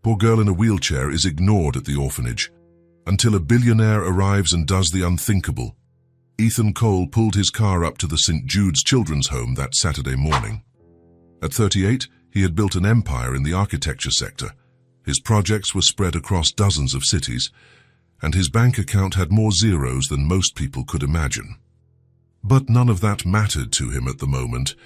Poor girl in a wheelchair is ignored at the orphanage until a billionaire arrives and does the unthinkable. Ethan Cole pulled his car up to the St. Jude's Children's Home that Saturday morning. At 38, he had built an empire in the architecture sector. His projects were spread across dozens of cities, and his bank account had more zeros than most people could imagine. But none of that mattered to him at the moment.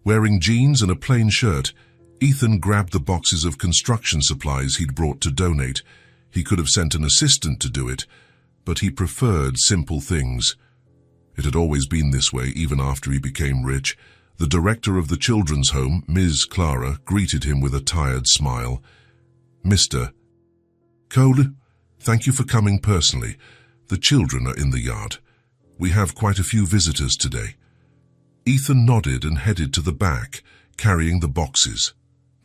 Wearing jeans and a plain shirt, Ethan grabbed the boxes of construction supplies he'd brought to donate. He could have sent an assistant to do it, but he preferred simple things. It had always been this way, even after he became rich. The director of the children's home, Ms. Clara, greeted him with a tired smile. "Mr. Cole, thank you for coming personally. The children are in the yard. We have quite a few visitors today." Ethan nodded and headed to the back, carrying the boxes.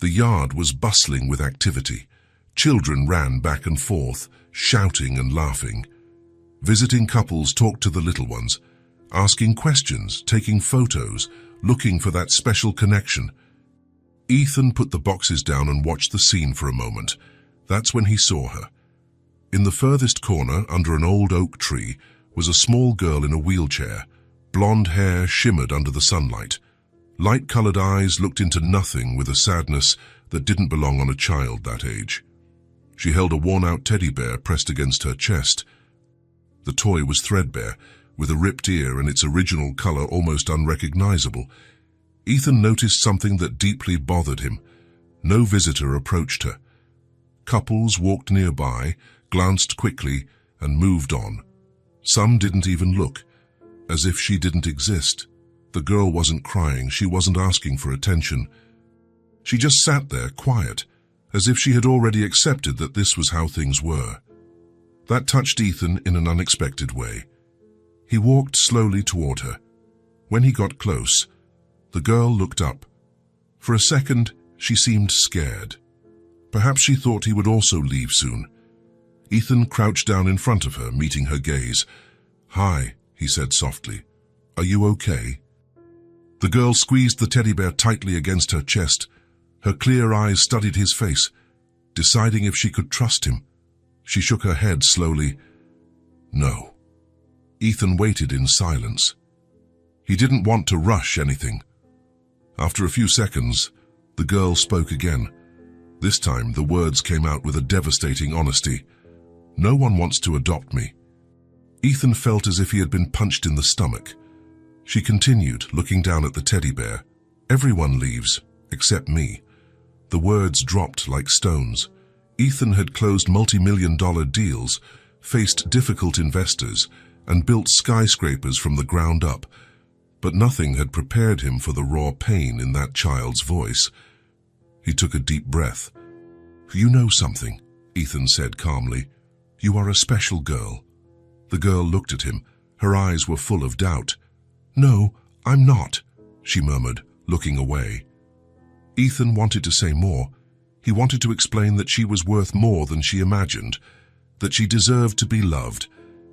The yard was bustling with activity. Children ran back and forth, shouting and laughing. Visiting couples talked to the little ones, asking questions, taking photos, looking for that special connection. Ethan put the boxes down and watched the scene for a moment. That's when he saw her. In the furthest corner, under an old oak tree, was a small girl in a wheelchair. Blonde hair shimmered under the sunlight. Light-colored eyes looked into nothing with a sadness that didn't belong on a child that age. She held a worn-out teddy bear pressed against her chest. The toy was threadbare, with a ripped ear and its original color almost unrecognizable. Ethan noticed something that deeply bothered him. No visitor approached her. Couples walked nearby, glanced quickly, and moved on. Some didn't even look, as if she didn't exist. The girl wasn't crying, she wasn't asking for attention. She just sat there, quiet, as if she had already accepted that this was how things were. That touched Ethan in an unexpected way. He walked slowly toward her. When he got close, the girl looked up. For a second, she seemed scared. Perhaps she thought he would also leave soon. Ethan crouched down in front of her, meeting her gaze. "Hi," he said softly. "Are you okay?" The girl squeezed the teddy bear tightly against her chest. Her clear eyes studied his face, deciding if she could trust him. She shook her head slowly. "No." Ethan waited in silence. He didn't want to rush anything. After a few seconds, the girl spoke again. This time, the words came out with a devastating honesty. "No one wants to adopt me." Ethan felt as if he had been punched in the stomach. She continued, looking down at the teddy bear. "Everyone leaves, except me." The words dropped like stones. Ethan had closed multi-million-dollar deals, faced difficult investors, and built skyscrapers from the ground up, but nothing had prepared him for the raw pain in that child's voice. He took a deep breath. "You know something," Ethan said calmly. "You are a special girl." The girl looked at him. Her eyes were full of doubt. "No, I'm not," she murmured, looking away. Ethan wanted to say more. He wanted to explain that she was worth more than she imagined, that she deserved to be loved,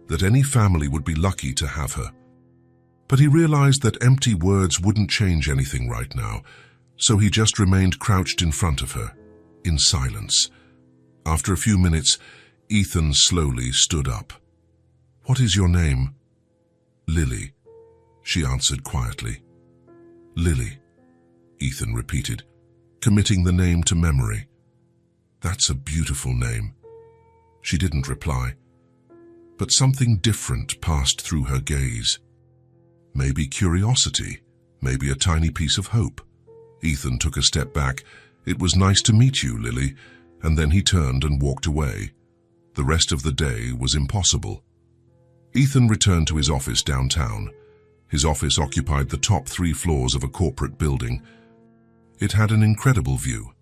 that any family would be lucky to have her. But he realized that empty words wouldn't change anything right now, so he just remained crouched in front of her, in silence. After a few minutes, Ethan slowly stood up. "What is your name?" "Lily," she answered quietly. "Lily," Ethan repeated, committing the name to memory. "That's a beautiful name." She didn't reply, but something different passed through her gaze. Maybe curiosity, maybe a tiny piece of hope. Ethan took a step back. "It was nice to meet you, Lily," and then he turned and walked away. The rest of the day was impossible. Ethan returned to his office downtown. His office occupied the top 3 floors of a corporate building. It had an incredible view,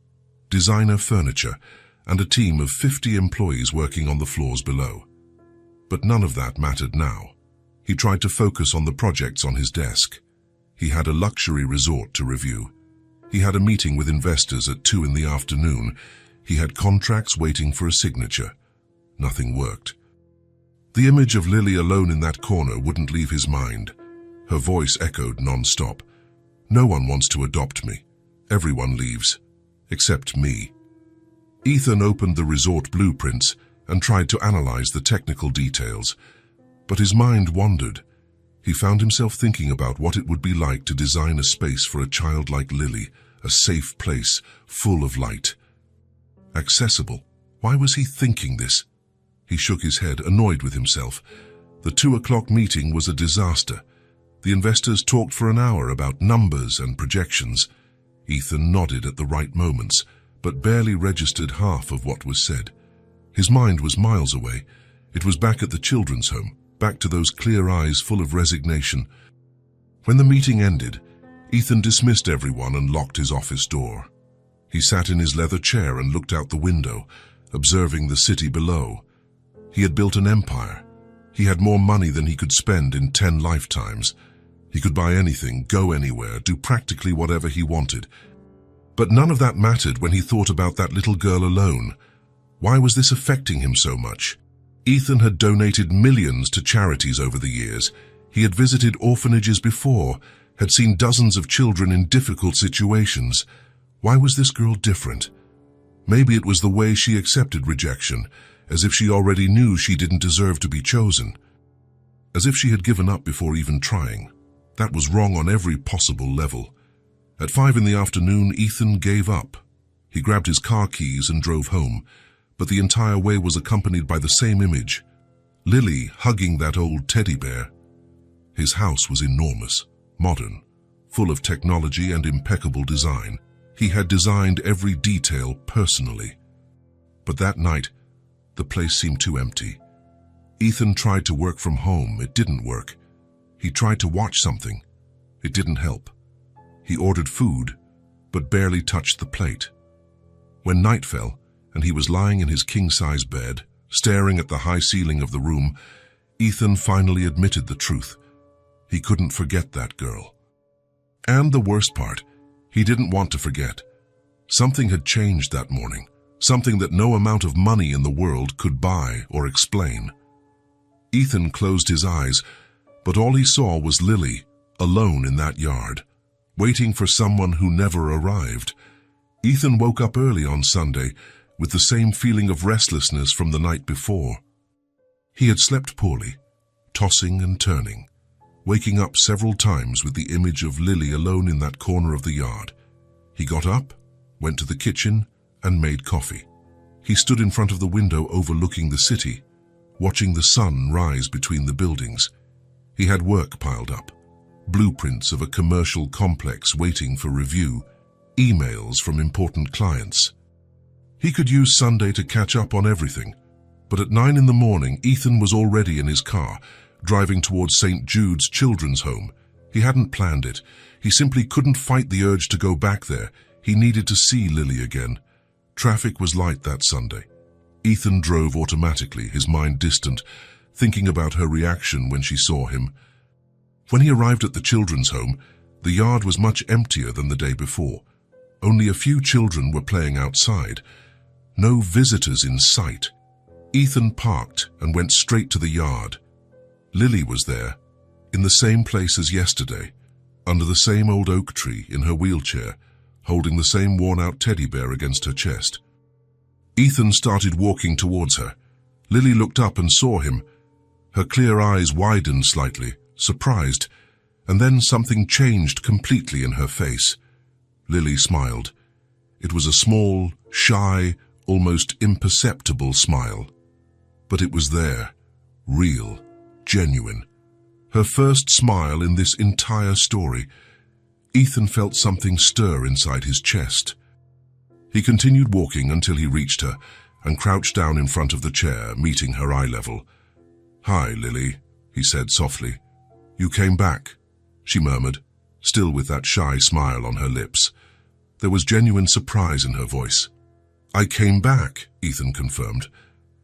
designer furniture, and a team of 50 employees working on the floors below. But none of that mattered now. He tried to focus on the projects on his desk. He had a luxury resort to review. He had a meeting with investors at 2 in the afternoon. He had contracts waiting for a signature. Nothing worked. The image of Lily alone in that corner wouldn't leave his mind. Her voice echoed non-stop. "No one wants to adopt me. Everyone leaves, except me." Ethan opened the resort blueprints and tried to analyze the technical details, but his mind wandered. He found himself thinking about what it would be like to design a space for a child like Lily, a safe place, full of light. Accessible. Why was he thinking this? He shook his head, annoyed with himself. The 2 o'clock meeting was a disaster. The investors talked for an hour about numbers and projections. Ethan nodded at the right moments, but barely registered half of what was said. His mind was miles away. It was back at the children's home, back to those clear eyes full of resignation. When the meeting ended, Ethan dismissed everyone and locked his office door. He sat in his leather chair and looked out the window, observing the city below. He had built an empire. He had more money than he could spend in 10 lifetimes. He could buy anything, go anywhere, do practically whatever he wanted. But none of that mattered when he thought about that little girl alone. Why was this affecting him so much? Ethan had donated millions to charities over the years. He had visited orphanages before, had seen dozens of children in difficult situations. Why was this girl different? Maybe it was the way she accepted rejection, as if she already knew she didn't deserve to be chosen. As if she had given up before even trying. That was wrong on every possible level. At 5 in the afternoon, Ethan gave up. He grabbed his car keys and drove home, but the entire way was accompanied by the same image. Lily hugging that old teddy bear. His house was enormous, modern, full of technology and impeccable design. He had designed every detail personally. But that night, the place seemed too empty. Ethan tried to work from home. It didn't work. He tried to watch something. It didn't help. He ordered food, but barely touched the plate. When night fell, and he was lying in his king-size bed, staring at the high ceiling of the room, Ethan finally admitted the truth. He couldn't forget that girl. And the worst part, he didn't want to forget. Something had changed that morning, something that no amount of money in the world could buy or explain. Ethan closed his eyes, but all he saw was Lily, alone in that yard, waiting for someone who never arrived. Ethan woke up early on Sunday with the same feeling of restlessness from the night before. He had slept poorly, tossing and turning, waking up several times with the image of Lily alone in that corner of the yard. He got up, went to the kitchen, and made coffee. He stood in front of the window overlooking the city, watching the sun rise between the buildings. He had work piled up, blueprints of a commercial complex waiting for review, emails from important clients. He could use Sunday to catch up on everything, but at 9 in the morning, Ethan was already in his car, driving towards St. Jude's Children's Home. He hadn't planned it. He simply couldn't fight the urge to go back there. He needed to see Lily again. Traffic was light that Sunday. Ethan drove automatically, his mind distant, thinking about her reaction when she saw him. When he arrived at the children's home, the yard was much emptier than the day before. Only a few children were playing outside. No visitors in sight. Ethan parked and went straight to the yard. Lily was there, in the same place as yesterday, under the same old oak tree in her wheelchair, holding the same worn-out teddy bear against her chest. Ethan started walking towards her. Lily looked up and saw him. Her clear eyes widened slightly, surprised, and then something changed completely in her face. Lily smiled. It was a small, shy, almost imperceptible smile. But it was there, real, genuine. Her first smile in this entire story. Ethan felt something stir inside his chest. He continued walking until he reached her and crouched down in front of the chair, meeting her eye level. "Hi, Lily," he said softly. "You came back," she murmured, still with that shy smile on her lips. There was genuine surprise in her voice. "I came back," Ethan confirmed.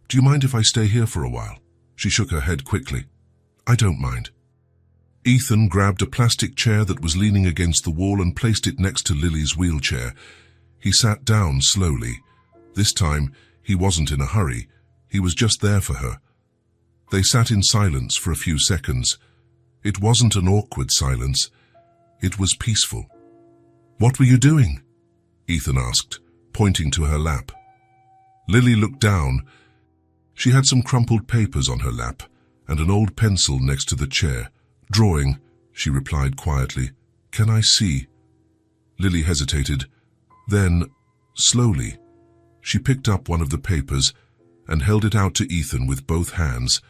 "Do you mind if I stay here for a while?" She shook her head quickly. "I don't mind." Ethan grabbed a plastic chair that was leaning against the wall and placed it next to Lily's wheelchair. He sat down slowly. This time, he wasn't in a hurry. He was just there for her. They sat in silence for a few seconds. It wasn't an awkward silence. It was peaceful. "What were you doing?" Ethan asked, pointing to her lap. Lily looked down. She had some crumpled papers on her lap and an old pencil next to the chair. "Drawing," she replied quietly. "Can I see?" Lily hesitated. Then, slowly, she picked up one of the papers and held it out to Ethan with both hands,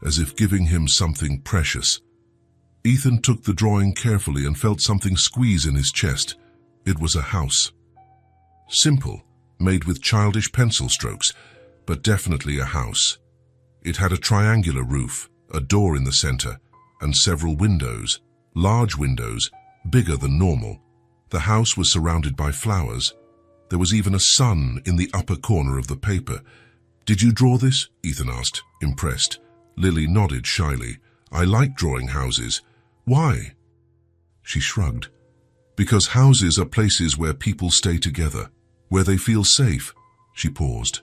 as if giving him something precious. Ethan took the drawing carefully and felt something squeeze in his chest. It was a house. Simple, made with childish pencil strokes, but definitely a house. It had a triangular roof, a door in the center, and several windows, large windows, bigger than normal. The house was surrounded by flowers. There was even a sun in the upper corner of the paper. "Did you draw this?" Ethan asked, impressed. Lily nodded shyly. "I like drawing houses." "Why?" She shrugged. "Because houses are places where people stay together, where they feel safe." She paused.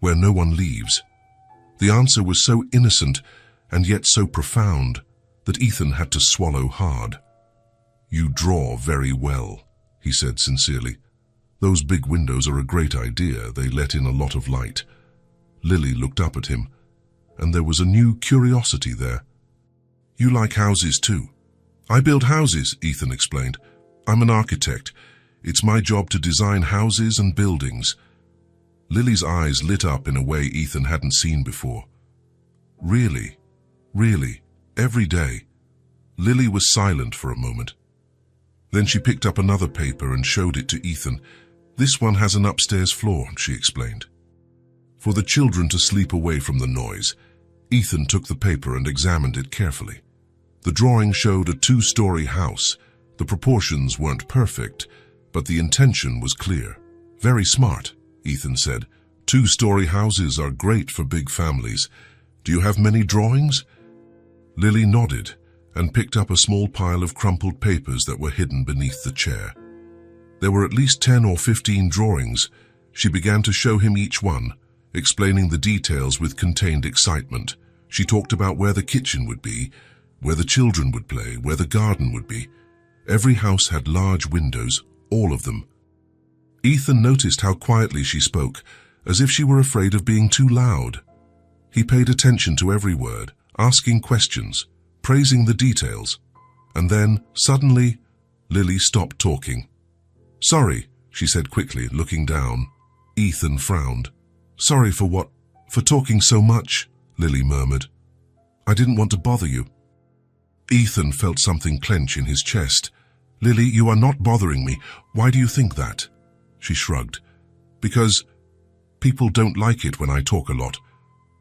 "Where no one leaves." The answer was so innocent and yet so profound that Ethan had to swallow hard. "You draw very well," he said sincerely. "Those big windows are a great idea. They let in a lot of light." Lily looked up at him, and there was a new curiosity there. "You like houses too?" "I build houses," Ethan explained. "I'm an architect. It's my job to design houses and buildings." Lily's eyes lit up in a way Ethan hadn't seen before. "Really? Really? Every day?" Lily was silent for a moment. Then she picked up another paper and showed it to Ethan. "This one has an upstairs floor," she explained. For the children to sleep away from the noise, Ethan took the paper and examined it carefully. The drawing showed a 2-story house. The proportions weren't perfect, but the intention was clear. "Very smart," Ethan said. "2-story houses are great for big families. Do you have many drawings?" Lily nodded and picked up a small pile of crumpled papers that were hidden beneath the chair. There were at least 10 or 15 drawings. She began to show him each one, explaining the details with contained excitement. She talked about where the kitchen would be, where the children would play, where the garden would be. Every house had large windows, all of them. Ethan noticed how quietly she spoke, as if she were afraid of being too loud. He paid attention to every word, asking questions, praising the details. And then, suddenly, Lily stopped talking. "Sorry," she said quickly, looking down. Ethan frowned. "Sorry for what? For talking so much," Lily murmured. "I didn't want to bother you." Ethan felt something clench in his chest. "Lily, you are not bothering me. Why do you think that?" She shrugged. "Because people don't like it when I talk a lot."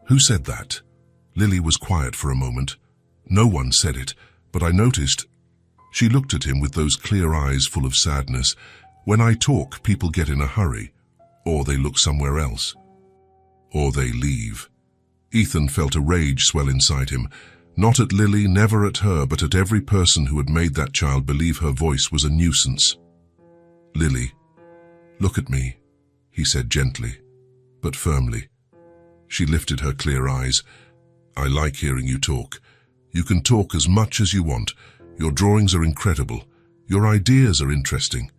"Who said that?" Lily was quiet for a moment. "No one said it, but I noticed." She looked at him with those clear eyes full of sadness. "When I talk, people get in a hurry, or they look somewhere else, or they leave." Ethan felt a rage swell inside him. Not at Lily, never at her, but at every person who had made that child believe her voice was a nuisance. "Lily, look at me," he said gently, but firmly. She lifted her clear eyes. "I like hearing you talk. You can talk as much as you want. Your drawings are incredible. Your ideas are interesting.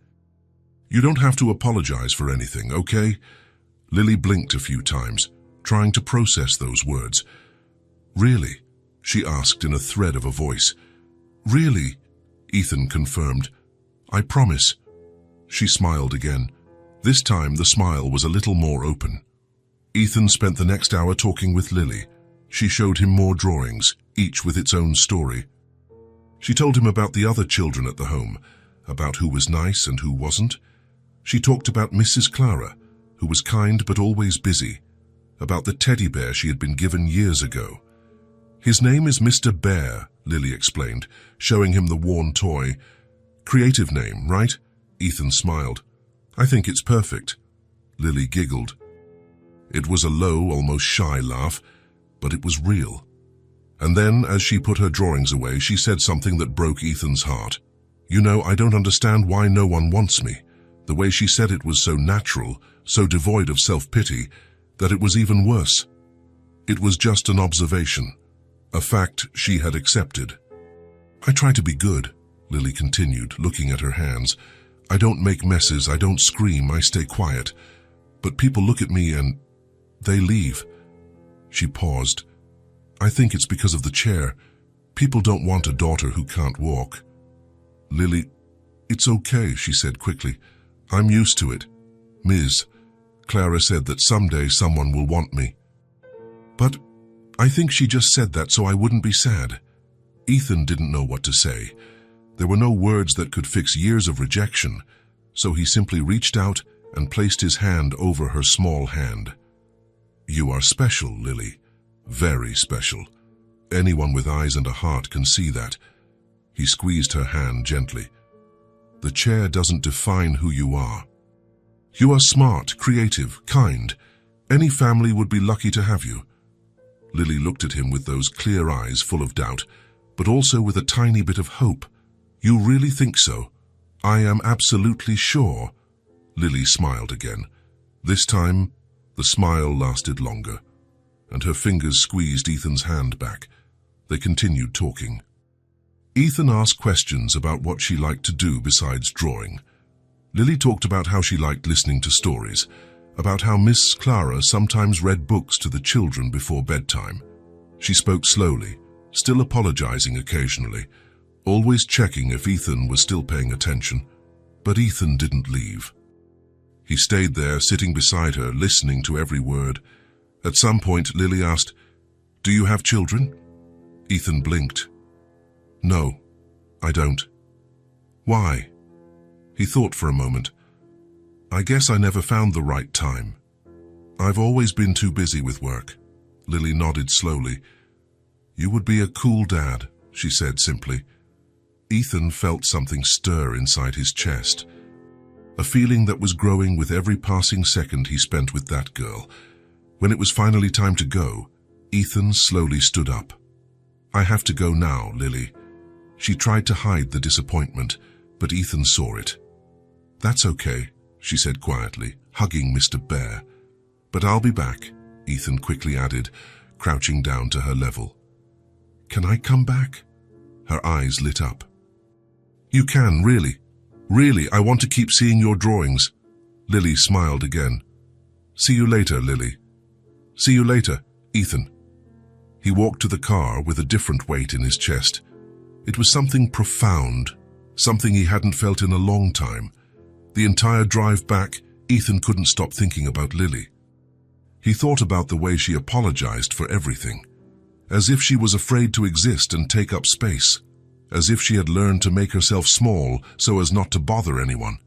You don't have to apologize for anything, okay?" Lily blinked a few times, trying to process those words. "Really?" she asked in a thread of a voice. "Really?" Ethan confirmed. "I promise." She smiled again. This time the smile was a little more open. Ethan spent the next hour talking with Lily. She showed him more drawings, each with its own story. She told him about the other children at the home, about who was nice and who wasn't. She talked about Mrs. Clara, who was kind but always busy, about the teddy bear she had been given years ago. "His name is Mr. Bear," Lily explained, showing him the worn toy. "Creative name, right?" Ethan smiled. "I think it's perfect." Lily giggled. It was a low, almost shy laugh, but it was real. And then, as she put her drawings away, she said something that broke Ethan's heart. "You know, I don't understand why no one wants me." The way she said it was so natural, so devoid of self-pity, that it was even worse. It was just an observation, a fact she had accepted. "I try to be good," Lily continued, looking at her hands. "I don't make messes, I don't scream, I stay quiet. But people look at me and They leave. She paused. I think it's because of the chair. People don't want a daughter who can't walk. Lily, it's okay, she said quickly. I'm used to it. Ms. Clara said that someday someone will want me. But I think she just said that so I wouldn't be sad. Ethan didn't know what to say. There were no words that could fix years of rejection, so he simply reached out and placed his hand over her small hand. You are special, Lily. Very special. Anyone with eyes and a heart can see that. He squeezed her hand gently. The chair doesn't define who you are. You are smart, creative, kind. Any family would be lucky to have you. Lily looked at him with those clear eyes full of doubt, but also with a tiny bit of hope. You really think so? I am absolutely sure. Lily smiled again. This time, the smile lasted longer, and her fingers squeezed Ethan's hand back. They continued talking. Ethan asked questions about what she liked to do besides drawing. Lily talked about how she liked listening to stories, about how Miss Clara sometimes read books to the children before bedtime. She spoke slowly, still apologizing occasionally, always checking if Ethan was still paying attention. But Ethan didn't leave. He stayed there, sitting beside her, listening to every word. At some point, Lily asked, "Do you have children?" Ethan blinked. "No, I don't." "Why?" He thought for a moment. "I guess I never found the right time. I've always been too busy with work." Lily nodded slowly. "You would be a cool dad," she said simply. Ethan felt something stir inside his chest, a feeling that was growing with every passing second he spent with that girl. When it was finally time to go, Ethan slowly stood up. "I have to go now, Lily." She tried to hide the disappointment, but Ethan saw it. "That's okay," she said quietly, hugging Mr. Bear. "But I'll be back," Ethan quickly added, crouching down to her level. "Can I come back?" Her eyes lit up. "You can, really. Really, I want to keep seeing your drawings." Lily smiled again. "See you later, Lily." "See you later, Ethan." He walked to the car with a different weight in his chest. It was something profound, something he hadn't felt in a long time. The entire drive back, Ethan couldn't stop thinking about Lily. He thought about the way she apologized for everything, as if she was afraid to exist and take up space, as if she had learned to make herself small so as not to bother anyone.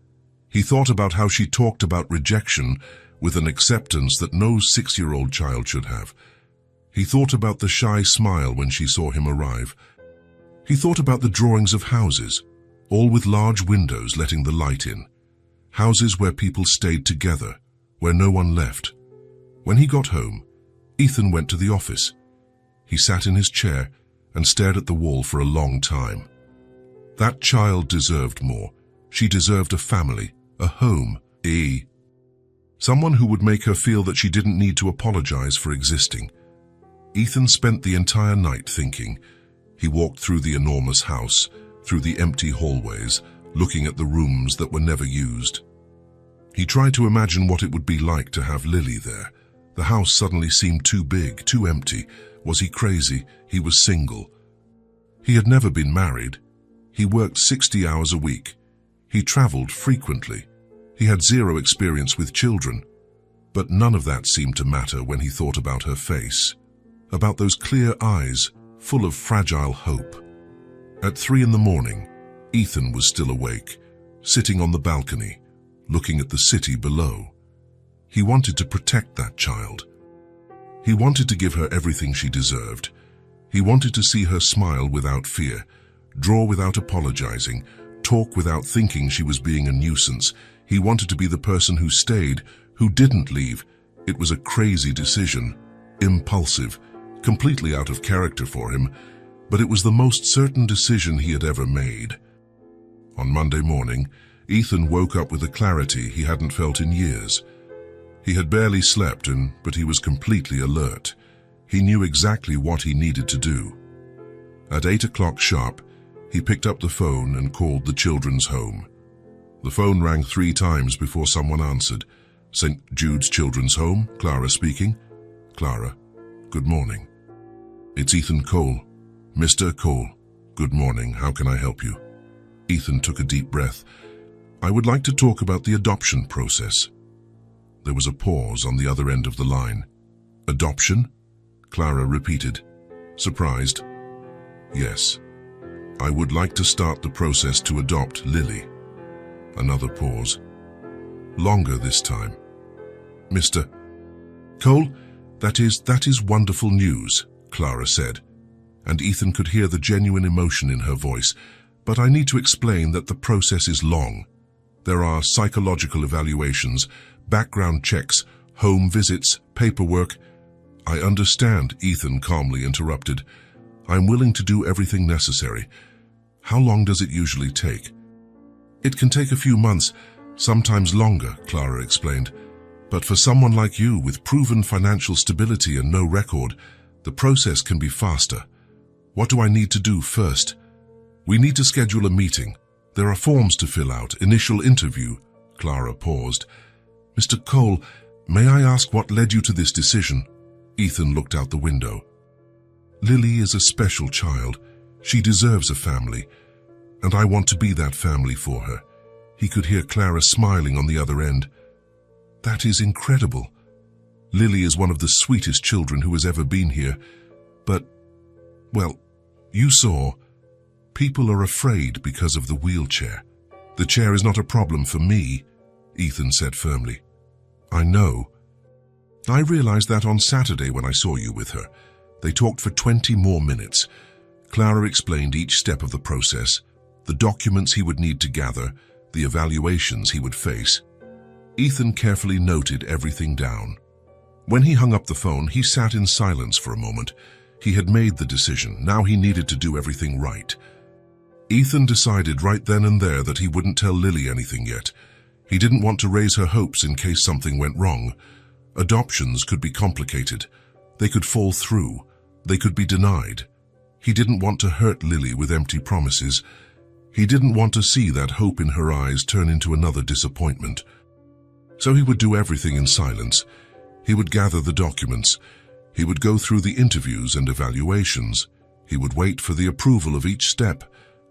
He thought about how she talked about rejection with an acceptance that no 6-year-old child should have. He thought about the shy smile when she saw him arrive. He thought about the drawings of houses, all with large windows letting the light in. Houses where people stayed together, where no one left. When he got home, Ethan went to the office. He sat in his chair and stared at the wall for a long time. That child deserved more. She deserved a family, a home, someone who would make her feel that she didn't need to apologize for existing. Ethan spent the entire night thinking. He walked through the enormous house, through the empty hallways, looking at the rooms that were never used. He tried to imagine what it would be like to have Lily there. The house suddenly seemed too big, too empty. Was he crazy? He was single. He had never been married. He worked 60 hours a week. He traveled frequently. He had zero experience with children. But none of that seemed to matter when he thought about her face, about those clear eyes full of fragile hope. At 3 in the morning, Ethan was still awake, sitting on the balcony, looking at the city below. He wanted to protect that child. He wanted to give her everything she deserved. He wanted to see her smile without fear, draw without apologizing, talk without thinking she was being a nuisance. He wanted to be the person who stayed, who didn't leave. It was a crazy decision, impulsive, completely out of character for him, but it was the most certain decision he had ever made. On Monday morning, Ethan woke up with a clarity he hadn't felt in years. He had barely slept, but he was completely alert. He knew exactly what he needed to do. At 8 o'clock sharp, he picked up the phone and called the children's home. The phone rang 3 times before someone answered. "St. Jude's Children's Home, Clara speaking." Clara, good morning. It's Ethan Cole. Mr. Cole, good morning. How can I help you? Ethan took a deep breath. I would like to talk about the adoption process. There was a pause on the other end of the line. Adoption? Clara repeated, surprised. Yes. I would like to start the process to adopt Lily. Another pause. Longer this time. Mr. Cole, that is wonderful news, Clara said, and Ethan could hear the genuine emotion in her voice. But I need to explain that the process is long. There are psychological evaluations, background checks, home visits, paperwork. I understand, Ethan calmly interrupted. I'm willing to do everything necessary. How long does it usually take? It can take a few months, sometimes longer, Clara explained. But for someone like you with proven financial stability and no record, the process can be faster. What do I need to do first? We need to schedule a meeting. There are forms to fill out, initial interview. Clara paused. Mr. Cole, may I ask what led you to this decision? Ethan looked out the window. Lily is a special child. She deserves a family, and I want to be that family for her. He could hear Clara smiling on the other end. That is incredible. Lily is one of the sweetest children who has ever been here. But, well, you saw, people are afraid because of the wheelchair. The chair is not a problem for me, Ethan said firmly. I know. I realized that on Saturday when I saw you with her. They talked for 20 more minutes. Clara explained each step of the process, the documents he would need to gather, the evaluations he would face. Ethan carefully noted everything down. When he hung up the phone, he sat in silence for a moment. He had made the decision. Now he needed to do everything right. Ethan decided right then and there that he wouldn't tell Lily anything yet. He didn't want to raise her hopes in case something went wrong. Adoptions could be complicated. They could fall through. They could be denied. He didn't want to hurt Lily with empty promises. He didn't want to see that hope in her eyes turn into another disappointment. So he would do everything in silence. He would gather the documents. He would go through the interviews and evaluations. He would wait for the approval of each step,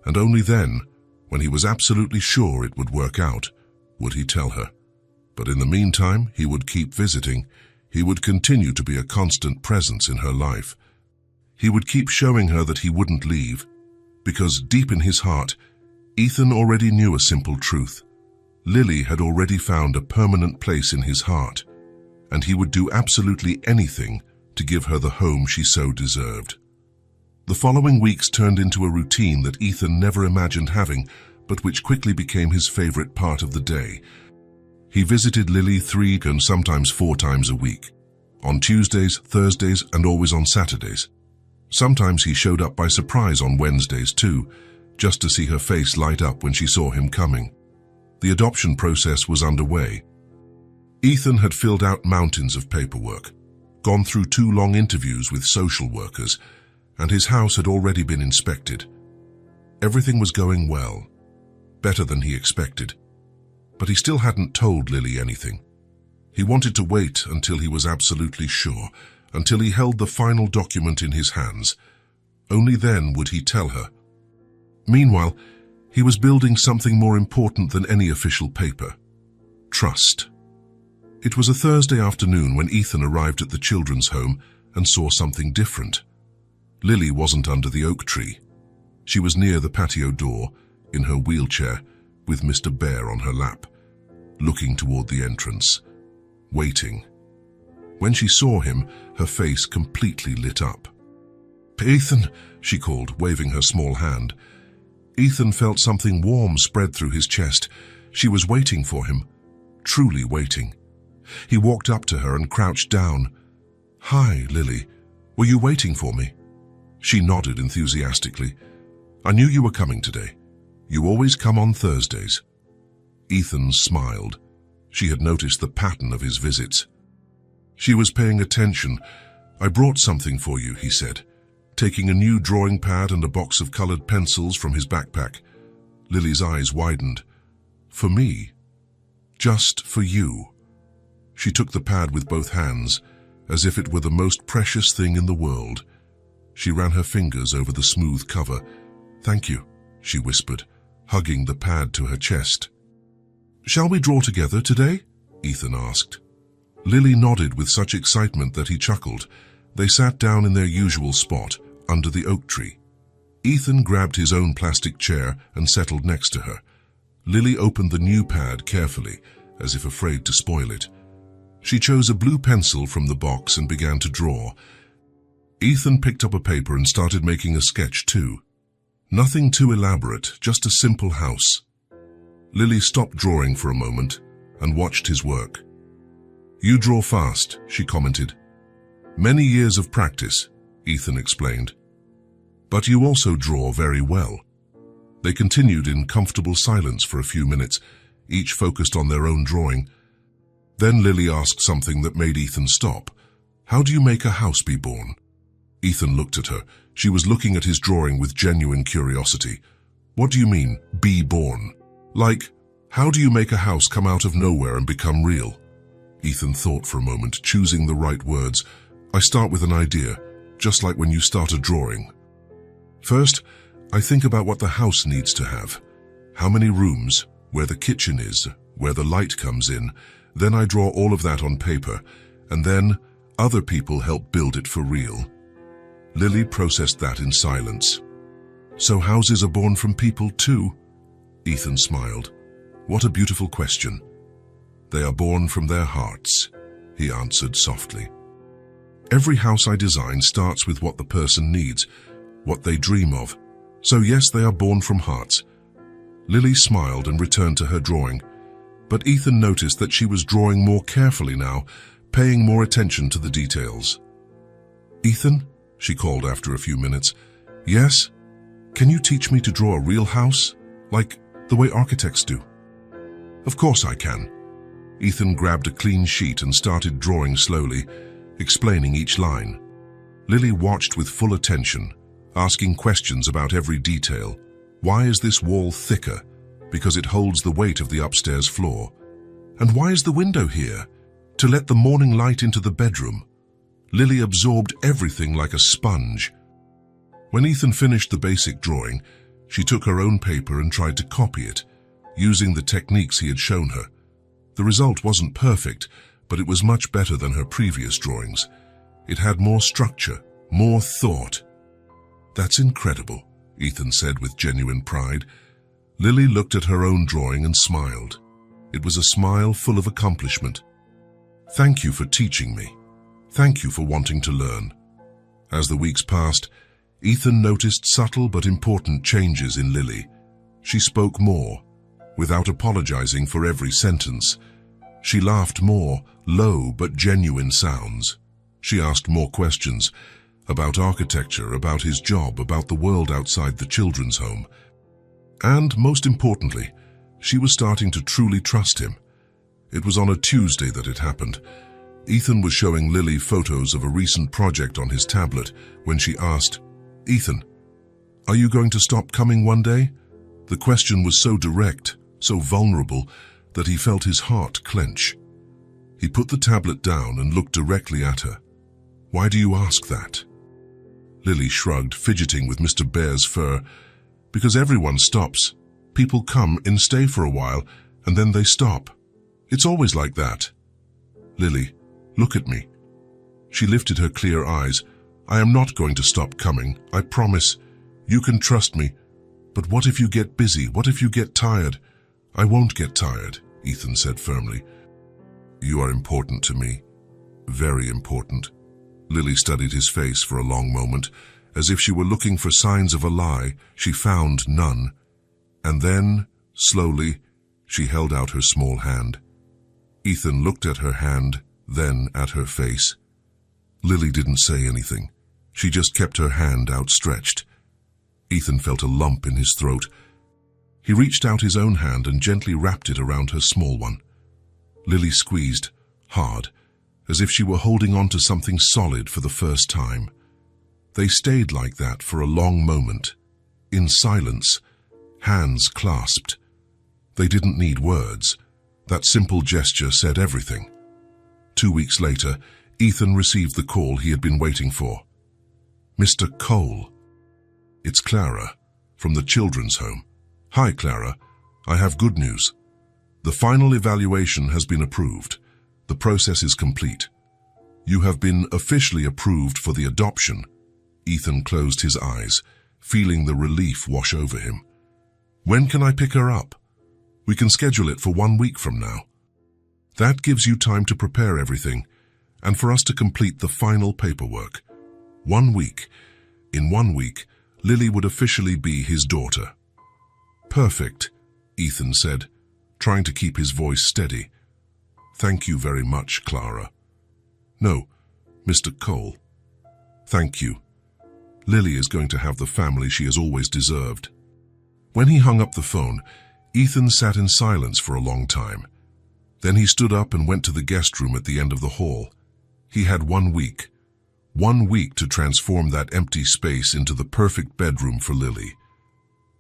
and only then, when he was absolutely sure it would work out, would he tell her. But in the meantime, he would keep visiting. He would continue to be a constant presence in her life. He would keep showing her that he wouldn't leave, because deep in his heart, Ethan already knew a simple truth. Lily had already found a permanent place in his heart, and he would do absolutely anything to give her the home she so deserved. The following weeks turned into a routine that Ethan never imagined having, but which quickly became his favorite part of the day. He visited Lily 3 and sometimes 4 times a week, on Tuesdays, Thursdays, and always on Saturdays. Sometimes he showed up by surprise on Wednesdays too, just to see her face light up when she saw him coming. The adoption process was underway. Ethan had filled out mountains of paperwork, gone through 2 long interviews with social workers, and his house had already been inspected. Everything was going well, better than he expected. But he still hadn't told Lily anything. He wanted to wait until he was absolutely sure, until he held the final document in his hands. Only then would he tell her. Meanwhile, he was building something more important than any official paper: trust. It was a Thursday afternoon when Ethan arrived at the children's home and saw something different. Lily wasn't under the oak tree. She was near the patio door, in her wheelchair, with Mr. Bear on her lap, looking toward the entrance, waiting. When she saw him, her face completely lit up. "Ethan," she called, waving her small hand. Ethan felt something warm spread through his chest. She was waiting for him, truly waiting. He walked up to her and crouched down. "Hi, Lily. Were you waiting for me?" She nodded enthusiastically. "I knew you were coming today. You always come on Thursdays." Ethan smiled. She had noticed the pattern of his visits. She was paying attention. "I brought something for you," he said, taking a new drawing pad and a box of colored pencils from his backpack. Lily's eyes widened. "For me? Just for you?" She took the pad with both hands, as if it were the most precious thing in the world. She ran her fingers over the smooth cover. "Thank you," she whispered, hugging the pad to her chest. "Shall we draw together today?" Ethan asked. Lily nodded with such excitement that he chuckled. They sat down in their usual spot, under the oak tree. Ethan grabbed his own plastic chair and settled next to her. Lily opened the new pad carefully, as if afraid to spoil it. She chose a blue pencil from the box and began to draw. Ethan picked up a paper and started making a sketch too. Nothing too elaborate, just a simple house. Lily stopped drawing for a moment and watched his work. "You draw fast," she commented. "Many years of practice," Ethan explained. "But you also draw very well." They continued in comfortable silence for a few minutes, each focused on their own drawing. Then Lily asked something that made Ethan stop. "How do you make a house be born?" Ethan looked at her. She was looking at his drawing with genuine curiosity. "What do you mean, be born? Like, how do you make a house come out of nowhere and become real?" Ethan thought for a moment, choosing the right words. "I start with an idea, just like when you start a drawing. First, I think about what the house needs to have. How many rooms, where the kitchen is, where the light comes in. Then I draw all of that on paper, and then other people help build it for real." Lily processed that in silence. "So houses are born from people too?" Ethan smiled. "What a beautiful question." "They are born from their hearts," he answered softly. "Every house I design starts with what the person needs, what they dream of. So yes, they are born from hearts." Lily smiled and returned to her drawing, but Ethan noticed that she was drawing more carefully now, paying more attention to the details. "Ethan," she called after a few minutes. "Yes? Can you teach me to draw a real house, like the way architects do?" "Of course I can." Ethan grabbed a clean sheet and started drawing slowly, explaining each line. Lily watched with full attention, asking questions about every detail. Why is this wall thicker? Because it holds the weight of the upstairs floor. And why is the window here? To let the morning light into the bedroom. Lily absorbed everything like a sponge. When Ethan finished the basic drawing, she took her own paper and tried to copy it, using the techniques he had shown her. The result wasn't perfect, but it was much better than her previous drawings. It had more structure, more thought. "That's incredible," Ethan said with genuine pride. Lily looked at her own drawing and smiled. It was a smile full of accomplishment. "Thank you for teaching me. Thank you for wanting to learn." As the weeks passed, Ethan noticed subtle but important changes in Lily. She spoke more, without apologizing for every sentence. She laughed more, low but genuine sounds. She asked more questions about architecture, about his job, about the world outside the children's home. And, most importantly, she was starting to truly trust him. It was on a Tuesday that it happened. Ethan was showing Lily photos of a recent project on his tablet when she asked, "Ethan, are you going to stop coming one day?" The question was so direct, so vulnerable, that he felt his heart clench. He put the tablet down and looked directly at her. "Why do you ask that?" Lily shrugged, fidgeting with Mr. Bear's fur. "Because everyone stops. People come and stay for a while, and then they stop. It's always like that." "Lily, look at me." She lifted her clear eyes. "I am not going to stop coming, I promise. You can trust me. But what if you get busy? What if you get tired?" "I won't get tired," Ethan said firmly. "You are important to me. Very important." Lily studied his face for a long moment. As if she were looking for signs of a lie, she found none. And then, slowly, she held out her small hand. Ethan looked at her hand, then at her face. Lily didn't say anything. She just kept her hand outstretched. Ethan felt a lump in his throat. He reached out his own hand and gently wrapped it around her small one. Lily squeezed, hard, as if she were holding on to something solid for the first time. They stayed like that for a long moment, in silence, hands clasped. They didn't need words. That simple gesture said everything. 2 weeks later, Ethan received the call he had been waiting for. "Mr. Cole." "It's Clara, from the children's home." "Hi, Clara. I have good news. The final evaluation has been approved. The process is complete. You have been officially approved for the adoption." Ethan closed his eyes, feeling the relief wash over him. "When can I pick her up?" "We can schedule it for 1 week from now." "That gives you time to prepare everything, and for us to complete the final paperwork. 1 week. In 1 week, Lily would officially be his daughter." "Perfect," Ethan said, trying to keep his voice steady. "Thank you very much, Clara." "No, Mr. Cole. Thank you. Lily is going to have the family she has always deserved." When he hung up the phone, Ethan sat in silence for a long time. Then he stood up and went to the guest room at the end of the hall. He had 1 week. 1 week to transform that empty space into the perfect bedroom for Lily.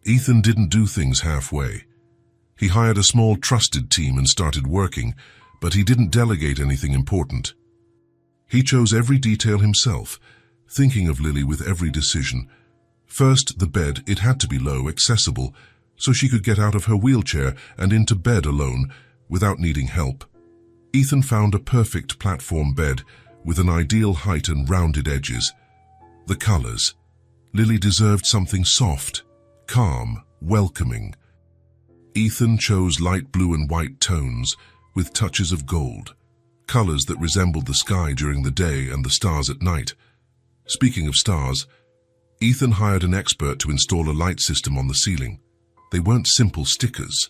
Ethan didn't do things halfway. He hired a small trusted team and started working, but he didn't delegate anything important. He chose every detail himself, thinking of Lily with every decision. First, the bed. It had to be low, accessible, so she could get out of her wheelchair and into bed alone without needing help. Ethan found a perfect platform bed with an ideal height and rounded edges. The colors. Lily deserved something soft, calm, welcoming. Ethan chose light blue and white tones with touches of gold, colors that resembled the sky during the day and the stars at night. Speaking of stars, Ethan hired an expert to install a light system on the ceiling. They weren't simple stickers.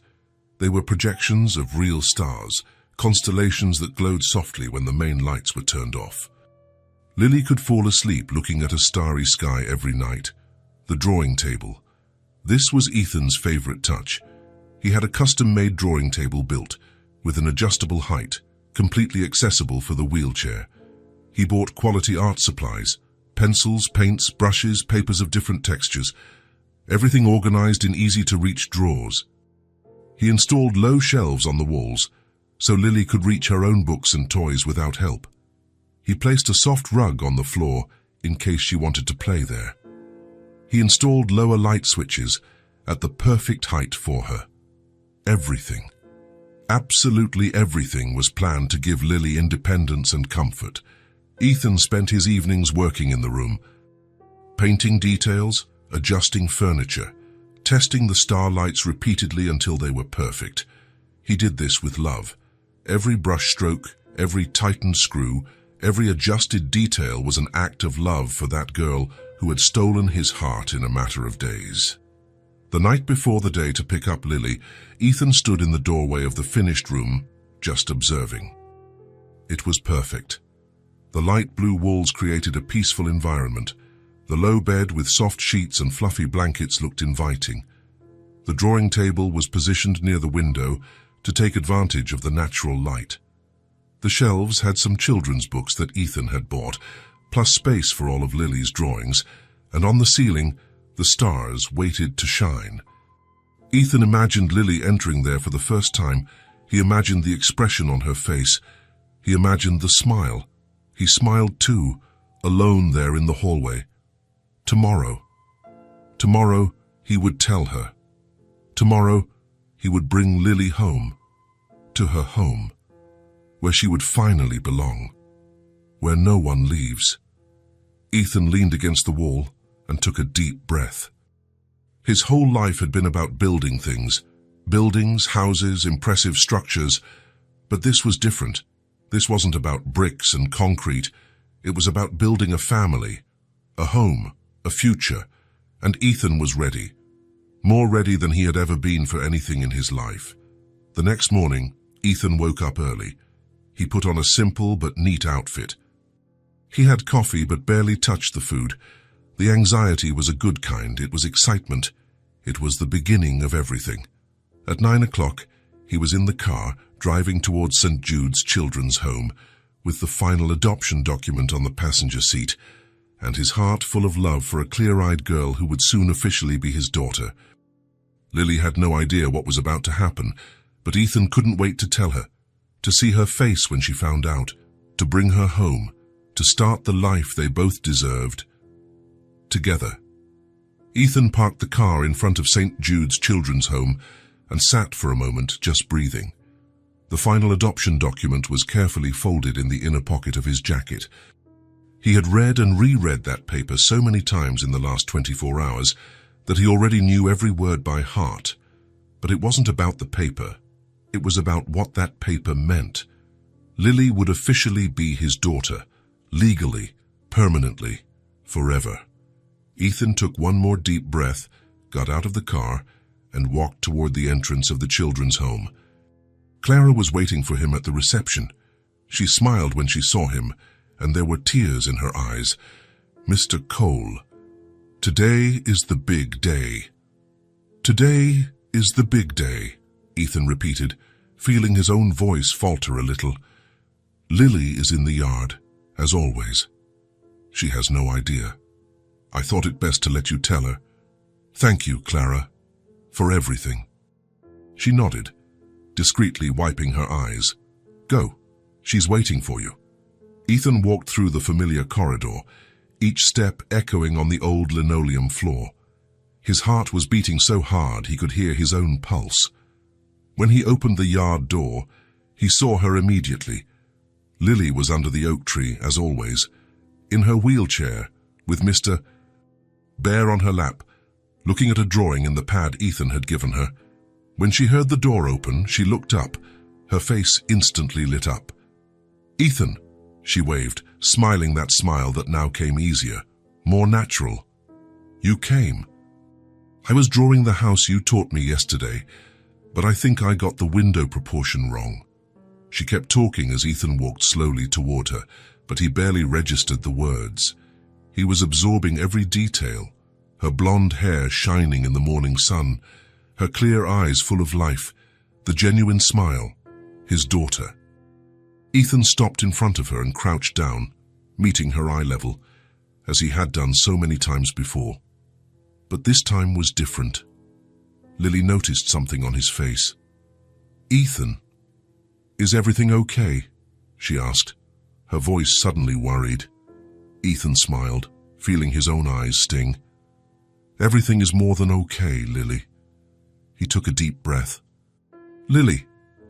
They were projections of real stars, constellations that glowed softly when the main lights were turned off. Lily could fall asleep looking at a starry sky every night. The drawing table. This was Ethan's favorite touch. He had a custom-made drawing table built, with an adjustable height, completely accessible for the wheelchair. He bought quality art supplies, pencils, paints, brushes, papers of different textures, everything organized in easy-to-reach drawers. He installed low shelves on the walls, so Lily could reach her own books and toys without help. He placed a soft rug on the floor in case she wanted to play there. He installed lower light switches at the perfect height for her. Everything, absolutely everything, was planned to give Lily independence and comfort. Ethan spent his evenings working in the room, painting details, adjusting furniture, testing the starlights repeatedly until they were perfect. He did this with love. Every brush stroke, every tightened screw, every adjusted detail was an act of love for that girl who had stolen his heart in a matter of days. The night before the day to pick up Lily, Ethan stood in the doorway of the finished room, just observing. It was perfect. The light blue walls created a peaceful environment. The low bed with soft sheets and fluffy blankets looked inviting. The drawing table was positioned near the window to take advantage of the natural light. The shelves had some children's books that Ethan had bought, plus space for all of Lily's drawings, and on the ceiling, the stars waited to shine. Ethan imagined Lily entering there for the first time. He imagined the expression on her face. He imagined the smile. He smiled too, alone there in the hallway. Tomorrow. Tomorrow, he would tell her. Tomorrow, he would bring Lily home. To her home. Where she would finally belong. Where no one leaves. Ethan leaned against the wall and took a deep breath. His whole life had been about building things. Buildings, houses, impressive structures. But this was different. This wasn't about bricks and concrete. It was about building a family, a home, a future. And Ethan was ready. More ready than he had ever been for anything in his life. The next morning, Ethan woke up early. He put on a simple but neat outfit. He had coffee but barely touched the food. The anxiety was a good kind. It was excitement. It was the beginning of everything. At 9 o'clock, he was in the car, driving towards St. Jude's Children's Home, with the final adoption document on the passenger seat, and his heart full of love for a clear-eyed girl who would soon officially be his daughter. Lily had no idea what was about to happen, but Ethan couldn't wait to tell her, to see her face when she found out, to bring her home, to start the life they both deserved, together. Ethan parked the car in front of St. Jude's Children's Home and sat for a moment, just breathing. The final adoption document was carefully folded in the inner pocket of his jacket. He had read and reread that paper so many times in the last 24 hours that he already knew every word by heart. But it wasn't about the paper. It was about what that paper meant. Lily would officially be his daughter, legally, permanently, forever. Ethan took one more deep breath, got out of the car, and walked toward the entrance of the children's home. Clara was waiting for him at the reception. She smiled when she saw him, and there were tears in her eyes. "Mr. Cole, today is the big day." "Today is the big day," Ethan repeated, feeling his own voice falter a little. "Lily is in the yard, as always. She has no idea. I thought it best to let you tell her. Thank you, Clara, for everything." She nodded, discreetly wiping her eyes. "Go, she's waiting for you." Ethan walked through the familiar corridor, each step echoing on the old linoleum floor. His heart was beating so hard he could hear his own pulse. When he opened the yard door, he saw her immediately. Lily was under the oak tree, as always, in her wheelchair, with Mr. Bear on her lap, looking at a drawing in the pad Ethan had given her. When she heard the door open, she looked up, her face instantly lit up. "Ethan," she waved, smiling that smile that now came easier, more natural. "You came. I was drawing the house you taught me yesterday, but I think I got the window proportion wrong." She kept talking as Ethan walked slowly toward her, but he barely registered the words. He was absorbing every detail, her blonde hair shining in the morning sun, her clear eyes full of life, the genuine smile, his daughter. Ethan stopped in front of her and crouched down, meeting her eye level, as he had done so many times before. But this time was different. Lily noticed something on his face. "Ethan, is everything okay?" she asked, her voice suddenly worried. Ethan smiled, feeling his own eyes sting. "Everything is more than okay, Lily." He took a deep breath. "Lily,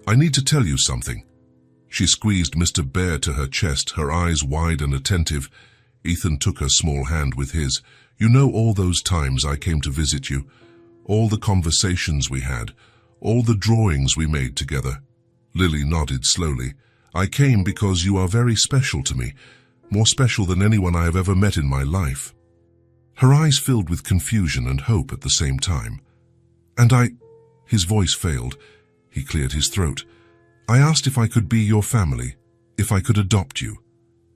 I need to tell you something." She squeezed Mr. Bear to her chest, her eyes wide and attentive. Ethan took her small hand with his. "You know all those times I came to visit you, all the conversations we had, all the drawings we made together." Lily nodded slowly. "I came because you are very special to me, more special than anyone I have ever met in my life." Her eyes filled with confusion and hope at the same time. "And His voice failed. He cleared his throat. "I asked if I could be your family, if I could adopt you.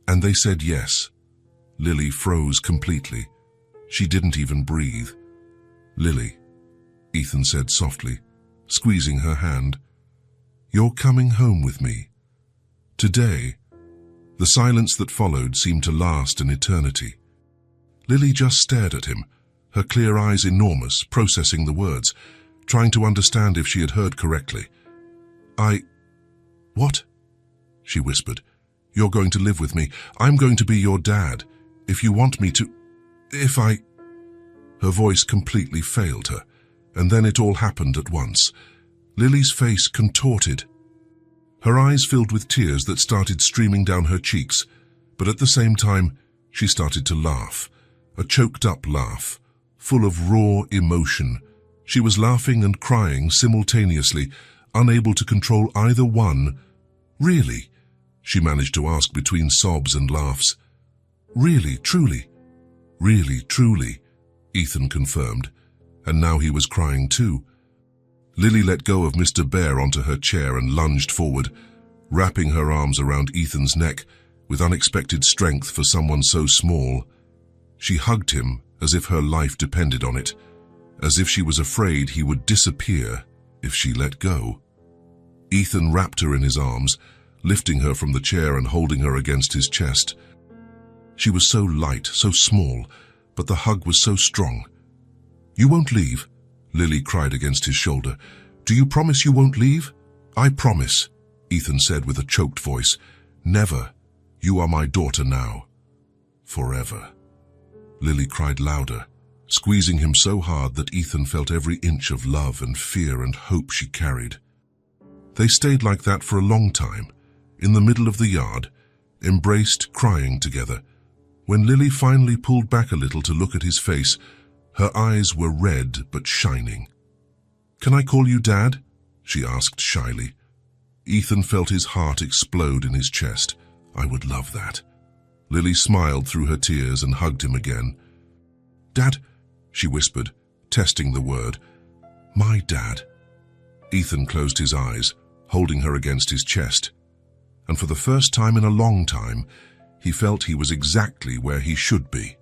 And they said yes." Lily froze completely. She didn't even breathe. "Lily," Ethan said softly, squeezing her hand, "you're coming home with me. Today." The silence that followed seemed to last an eternity. Lily just stared at him, her clear eyes enormous, processing the words, trying to understand if she had heard correctly. What?" she whispered. "You're going to live with me. I'm going to be your dad. If you want me to... Her voice completely failed her, and then it all happened at once. Lily's face contorted. Her eyes filled with tears that started streaming down her cheeks, but at the same time, she started to laugh, a choked-up laugh, full of raw emotion. She was laughing and crying simultaneously, unable to control either one. "Really?" she managed to ask between sobs and laughs. "Really, truly?" "Really, truly," Ethan confirmed, and now he was crying too. Lily let go of Mr. Bear onto her chair and lunged forward, wrapping her arms around Ethan's neck with unexpected strength for someone so small. She hugged him as if her life depended on it, as if she was afraid he would disappear if she let go. Ethan wrapped her in his arms, lifting her from the chair and holding her against his chest. She was so light, so small, but the hug was so strong. "You won't leave?" Lily cried against his shoulder. "Do you promise you won't leave?" "I promise," Ethan said with a choked voice. "Never. You are my daughter now. Forever. Lily cried louder, squeezing him so hard that Ethan felt every inch of love and fear and hope she carried. They stayed like that for a long time, in the middle of the yard, embraced, crying together. When Lily finally pulled back a little to look at his face, her eyes were red but shining. "Can I call you Dad?" she asked shyly. Ethan felt his heart explode in his chest. "I would love that." Lily smiled through her tears and hugged him again. "Dad," she whispered, testing the word. "My dad." Ethan closed his eyes, holding her against his chest. And for the first time in a long time, he felt he was exactly where he should be.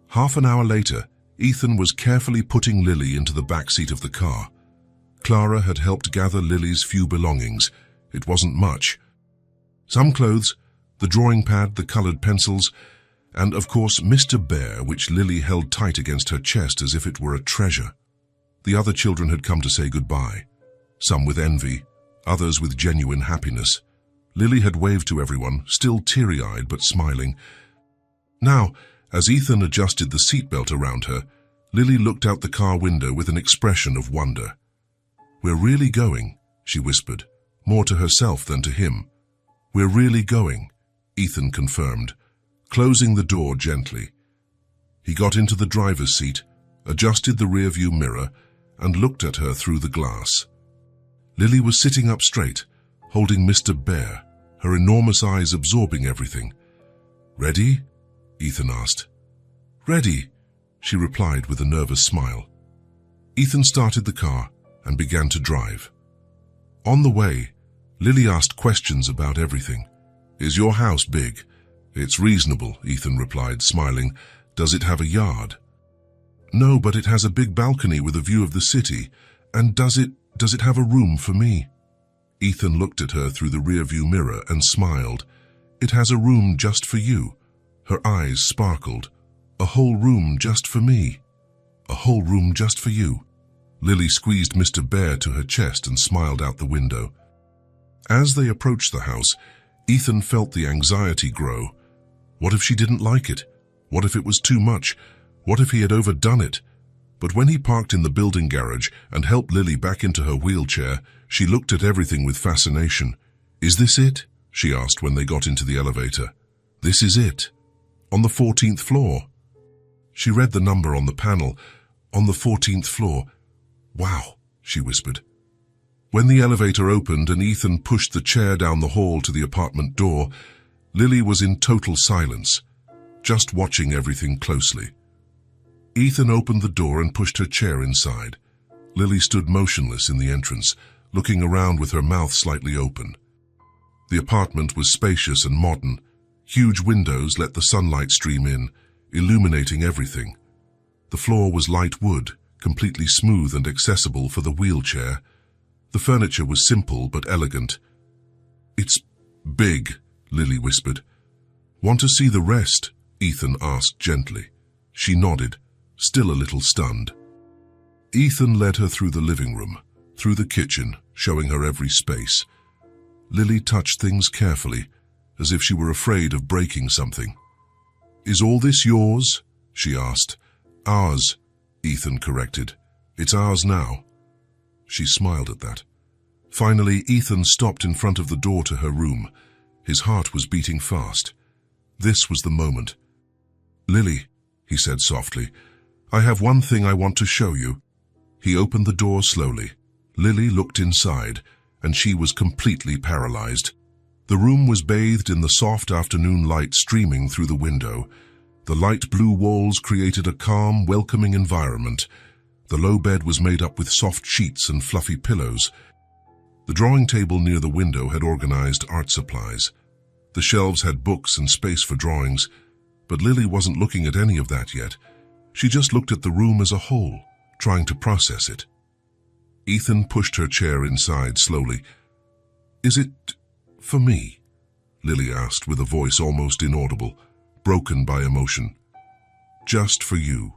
Half an hour later, Ethan was carefully putting Lily into the back seat of the car. Clara had helped gather Lily's few belongings. It wasn't much. Some clothes, the drawing pad, the colored pencils, and of course Mr. Bear, which Lily held tight against her chest as if it were a treasure. The other children had come to say goodbye, some with envy, others with genuine happiness. Lily had waved to everyone, still teary-eyed but smiling. Now, as Ethan adjusted the seatbelt around her, Lily looked out the car window with an expression of wonder. "We're really going," she whispered, more to herself than to him. "We're really going," Ethan confirmed, closing the door gently. He got into the driver's seat, adjusted the rearview mirror, and looked at her through the glass. Lily was sitting up straight, holding Mr. Bear, her enormous eyes absorbing everything. "Ready?" Ethan asked. "Ready," she replied with a nervous smile. Ethan started the car and began to drive. On the way, Lily asked questions about everything. "Is your house big?" "It's reasonable," Ethan replied, smiling. "Does it have a yard?" "No, but it has a big balcony with a view of the city. And does it have a room for me?" Ethan looked at her through the rearview mirror and smiled. "It has a room just for you." Her eyes sparkled. "A whole room just for me." "A whole room just for you." Lily squeezed Mr. Bear to her chest and smiled out the window. As they approached the house, Ethan felt the anxiety grow. What if she didn't like it? What if it was too much? What if he had overdone it? But when he parked in the building garage and helped Lily back into her wheelchair, she looked at everything with fascination. "Is this it?" she asked when they got into the elevator. "This is it. On the 14th floor." She read the number on the panel. "On the 14th floor. Wow," she whispered. When the elevator opened and Ethan pushed the chair down the hall to the apartment door, Lily was in total silence, just watching everything closely. Ethan opened the door and pushed her chair inside. Lily stood motionless in the entrance, looking around with her mouth slightly open. The apartment was spacious and modern. Huge windows let the sunlight stream in, illuminating everything. The floor was light wood, completely smooth and accessible for the wheelchair. The furniture was simple but elegant. "It's big," Lily whispered. "Want to see the rest?" Ethan asked gently. She nodded, still a little stunned. Ethan led her through the living room, through the kitchen, showing her every space. Lily touched things carefully, as if she were afraid of breaking something. "Is all this yours?" she asked. "Ours," Ethan corrected. "It's ours now." She smiled at that. Finally, Ethan stopped in front of the door to her room. His heart was beating fast. This was the moment. "Lily," he said softly, "I have one thing I want to show you." He opened the door slowly. Lily looked inside, and she was completely paralyzed. The room was bathed in the soft afternoon light streaming through the window. The light blue walls created a calm, welcoming environment. The low bed was made up with soft sheets and fluffy pillows. The drawing table near the window had organized art supplies. The shelves had books and space for drawings, but Lily wasn't looking at any of that yet. She just looked at the room as a whole, trying to process it. Ethan pushed her chair inside slowly. "Is it for me?" Lily asked with a voice almost inaudible, broken by emotion. "Just for you,"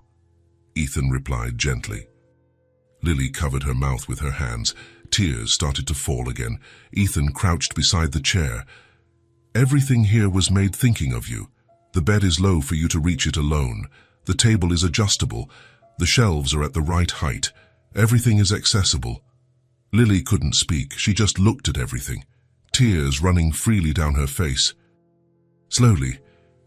Ethan replied gently. Lily covered her mouth with her hands. Tears started to fall again. Ethan crouched beside the chair. Everything here was made thinking of you. The bed is low for you to reach it alone. The table is adjustable. The shelves are at the right height. Everything is accessible. Lily couldn't speak. She just looked at everything, tears running freely down her face. Slowly,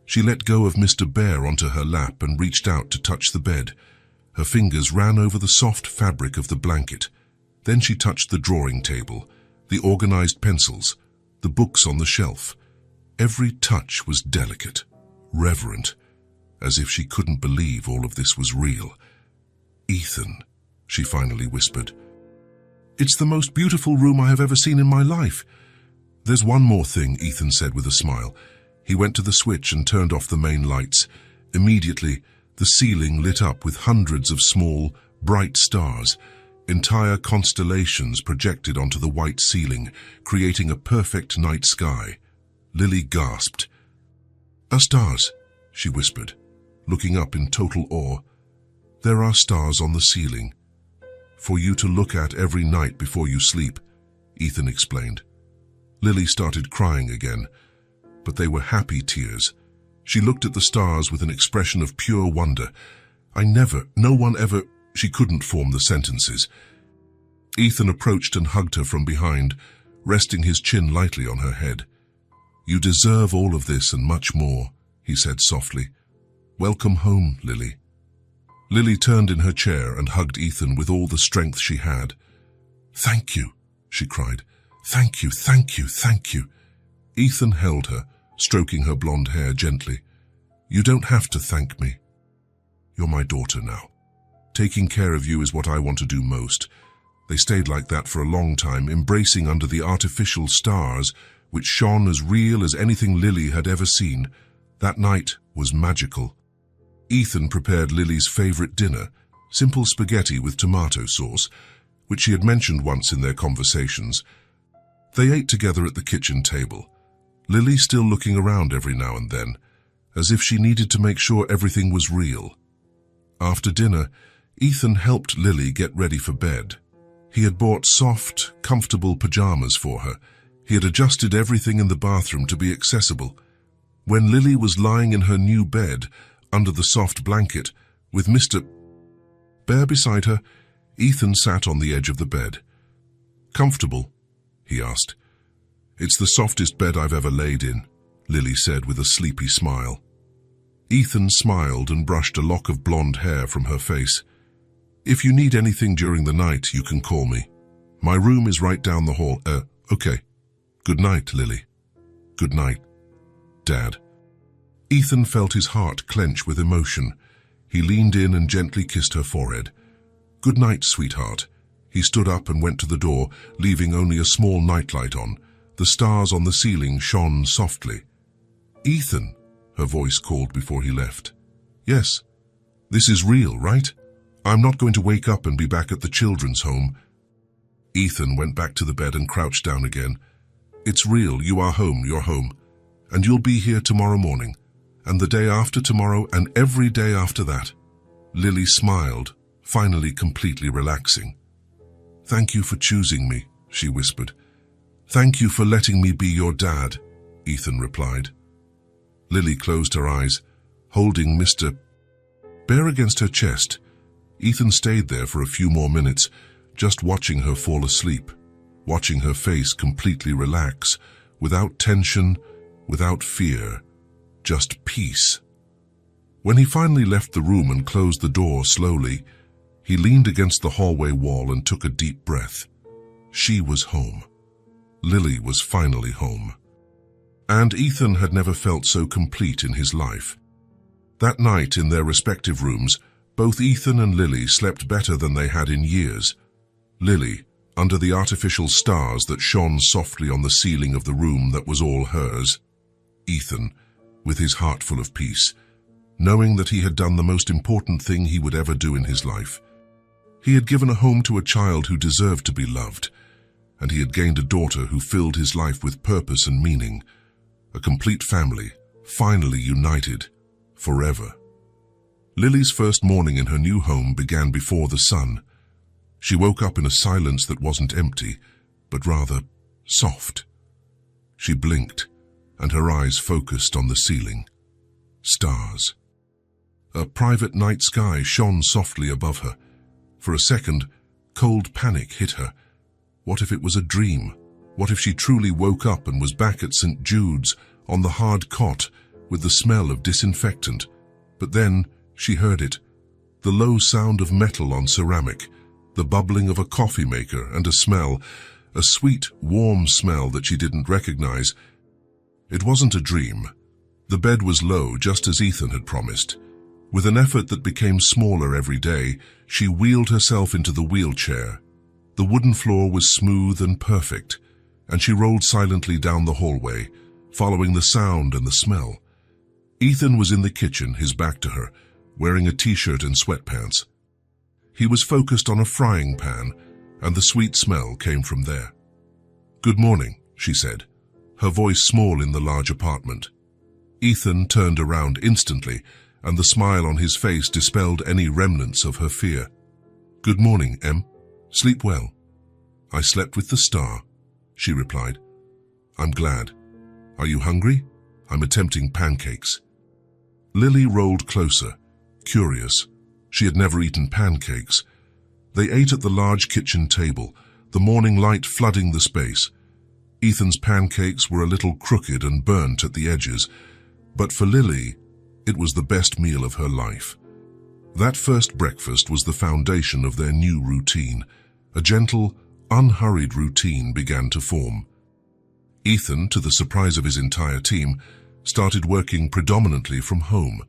she let go of Mr. Bear onto her lap and reached out to touch the bed. Her fingers ran over the soft fabric of the blanket. Then she touched the drawing table, the organized pencils, the books on the shelf. Every touch was delicate, reverent, as if she couldn't believe all of this was real. "Ethan," she finally whispered. "It's the most beautiful room I have ever seen in my life." "There's one more thing," Ethan said with a smile. He went to the switch and turned off the main lights. Immediately, the ceiling lit up with hundreds of small, bright stars. Entire constellations projected onto the white ceiling, creating a perfect night sky. Lily gasped. "Are stars?" she whispered, looking up in total awe. "There are stars on the ceiling, for you to look at every night before you sleep," Ethan explained. Lily started crying again, but they were happy tears. She looked at the stars with an expression of pure wonder. No one ever, she couldn't form the sentences. Ethan approached and hugged her from behind, resting his chin lightly on her head. "You deserve all of this and much more," he said softly. "Welcome home, Lily." Lily turned in her chair and hugged Ethan with all the strength she had. "Thank you," she cried. "Thank you, thank you, thank you." Ethan held her, stroking her blonde hair gently. "You don't have to thank me. You're my daughter now. Taking care of you is what I want to do most." They stayed like that for a long time, embracing under the artificial stars, which shone as real as anything Lily had ever seen. That night was magical. Ethan prepared Lily's favorite dinner, simple spaghetti with tomato sauce, which she had mentioned once in their conversations. They ate together at the kitchen table, Lily still looking around every now and then, as if she needed to make sure everything was real. After dinner, Ethan helped Lily get ready for bed. He had bought soft, comfortable pajamas for her. He had adjusted everything in the bathroom to be accessible. When Lily was lying in her new bed, under the soft blanket, with Mr. Bear beside her, Ethan sat on the edge of the bed. "Comfortable?" he asked. "It's the softest bed I've ever laid in," Lily said with a sleepy smile. Ethan smiled and brushed a lock of blonde hair from her face. "If you need anything during the night, you can call me. My room is right down the hall. Okay. Good night, Lily." "Good night, Dad." Ethan felt his heart clench with emotion. He leaned in and gently kissed her forehead. "Good night, sweetheart." He stood up and went to the door, leaving only a small nightlight on. The stars on the ceiling shone softly. "Ethan," her voice called before he left. "Yes, this is real, right? I'm not going to wake up and be back at the children's home." Ethan went back to the bed and crouched down again. "It's real. You are home. You're home. And you'll be here tomorrow morning, and the day after tomorrow, and every day after that." Lily smiled, finally completely relaxing. "Thank you for choosing me," she whispered. "Thank you for letting me be your dad," Ethan replied. Lily closed her eyes, holding Mr. Bear against her chest. Ethan stayed there for a few more minutes, just watching her fall asleep, watching her face completely relax, without tension, without fear, just peace. When he finally left the room and closed the door slowly, he leaned against the hallway wall and took a deep breath. She was home. Lily was finally home. And Ethan had never felt so complete in his life. That night in their respective rooms, both Ethan and Lily slept better than they had in years. Lily, under the artificial stars that shone softly on the ceiling of the room that was all hers. Ethan, with his heart full of peace, knowing that he had done the most important thing he would ever do in his life. He had given a home to a child who deserved to be loved, and he had gained a daughter who filled his life with purpose and meaning. A complete family, finally united, forever. Lily's first morning in her new home began before the sun. She woke up in a silence that wasn't empty, but rather soft. She blinked, and her eyes focused on the ceiling. Stars. A private night sky shone softly above her. For a second, cold panic hit her. What if it was a dream? What if she truly woke up and was back at St. Jude's, on the hard cot, with the smell of disinfectant? But then she heard it. The low sound of metal on ceramic, the bubbling of a coffee maker, and a smell, a sweet, warm smell that she didn't recognize. It wasn't a dream. The bed was low, just as Ethan had promised. With an effort that became smaller every day, she wheeled herself into the wheelchair. The wooden floor was smooth and perfect, and she rolled silently down the hallway, following the sound and the smell. Ethan was in the kitchen, his back to her, wearing a t-shirt and sweatpants. He was focused on a frying pan, and the sweet smell came from there. "Good morning," she said, her voice small in the large apartment. Ethan turned around instantly, and the smile on his face dispelled any remnants of her fear. "Good morning, Em. Sleep well." "I slept with the star," she replied. "I'm glad. Are you hungry? I'm attempting pancakes." Lily rolled closer, curious. She had never eaten pancakes. They ate at the large kitchen table, the morning light flooding the space. Ethan's pancakes were a little crooked and burnt at the edges, but for Lily, it was the best meal of her life. That first breakfast was the foundation of their new routine. A gentle, unhurried routine began to form. Ethan, to the surprise of his entire team, started working predominantly from home.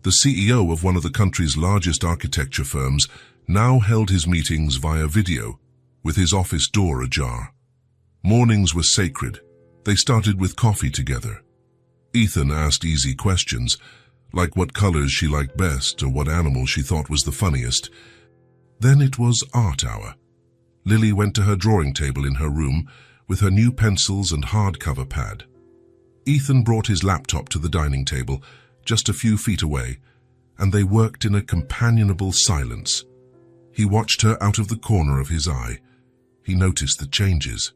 The CEO of one of the country's largest architecture firms now held his meetings via video, with his office door ajar. Mornings were sacred. They started with coffee together. Ethan asked easy questions, like what colors she liked best or what animal she thought was the funniest. Then it was art hour. Lily went to her drawing table in her room with her new pencils and hardcover pad. Ethan brought his laptop to the dining table, just a few feet away, and they worked in a companionable silence. He watched her out of the corner of his eye. He noticed the changes.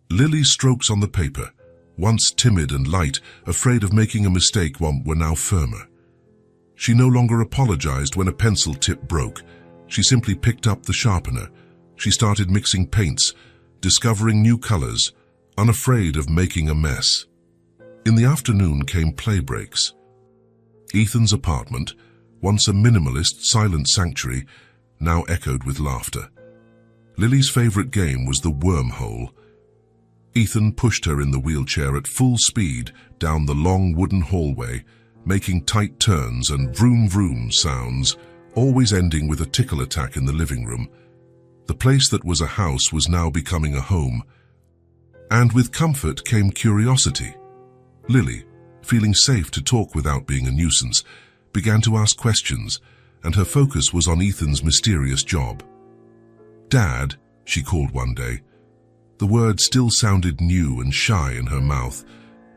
Lily's strokes on the paper, once timid and light, afraid of making a mistake, were now firmer. She no longer apologized when a pencil tip broke. She simply picked up the sharpener. She started mixing paints, discovering new colors, unafraid of making a mess. In the afternoon came play breaks. Ethan's apartment, once a minimalist, silent sanctuary, now echoed with laughter. Lily's favorite game was the wormhole. Ethan pushed her in the wheelchair at full speed down the long wooden hallway, making tight turns and vroom-vroom sounds, always ending with a tickle attack in the living room. The place that was a house was now becoming a home. And with comfort came curiosity. Lily, feeling safe to talk without being a nuisance, began to ask questions, and her focus was on Ethan's mysterious job. "Dad," she called one day. The word still sounded new and shy in her mouth,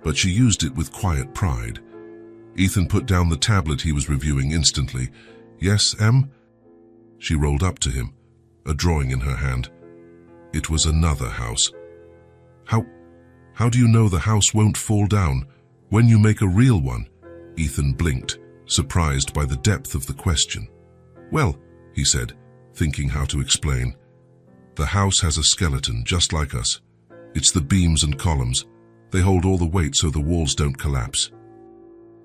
but she used it with quiet pride. Ethan put down the tablet he was reviewing instantly. "Yes, Em?" She rolled up to him, a drawing in her hand. It was another house. How do you know the house won't fall down when you make a real one?" Ethan blinked, surprised by the depth of the question. "Well," he said, thinking how to explain, "the house has a skeleton just like us. It's the beams and columns. They hold all the weight so the walls don't collapse."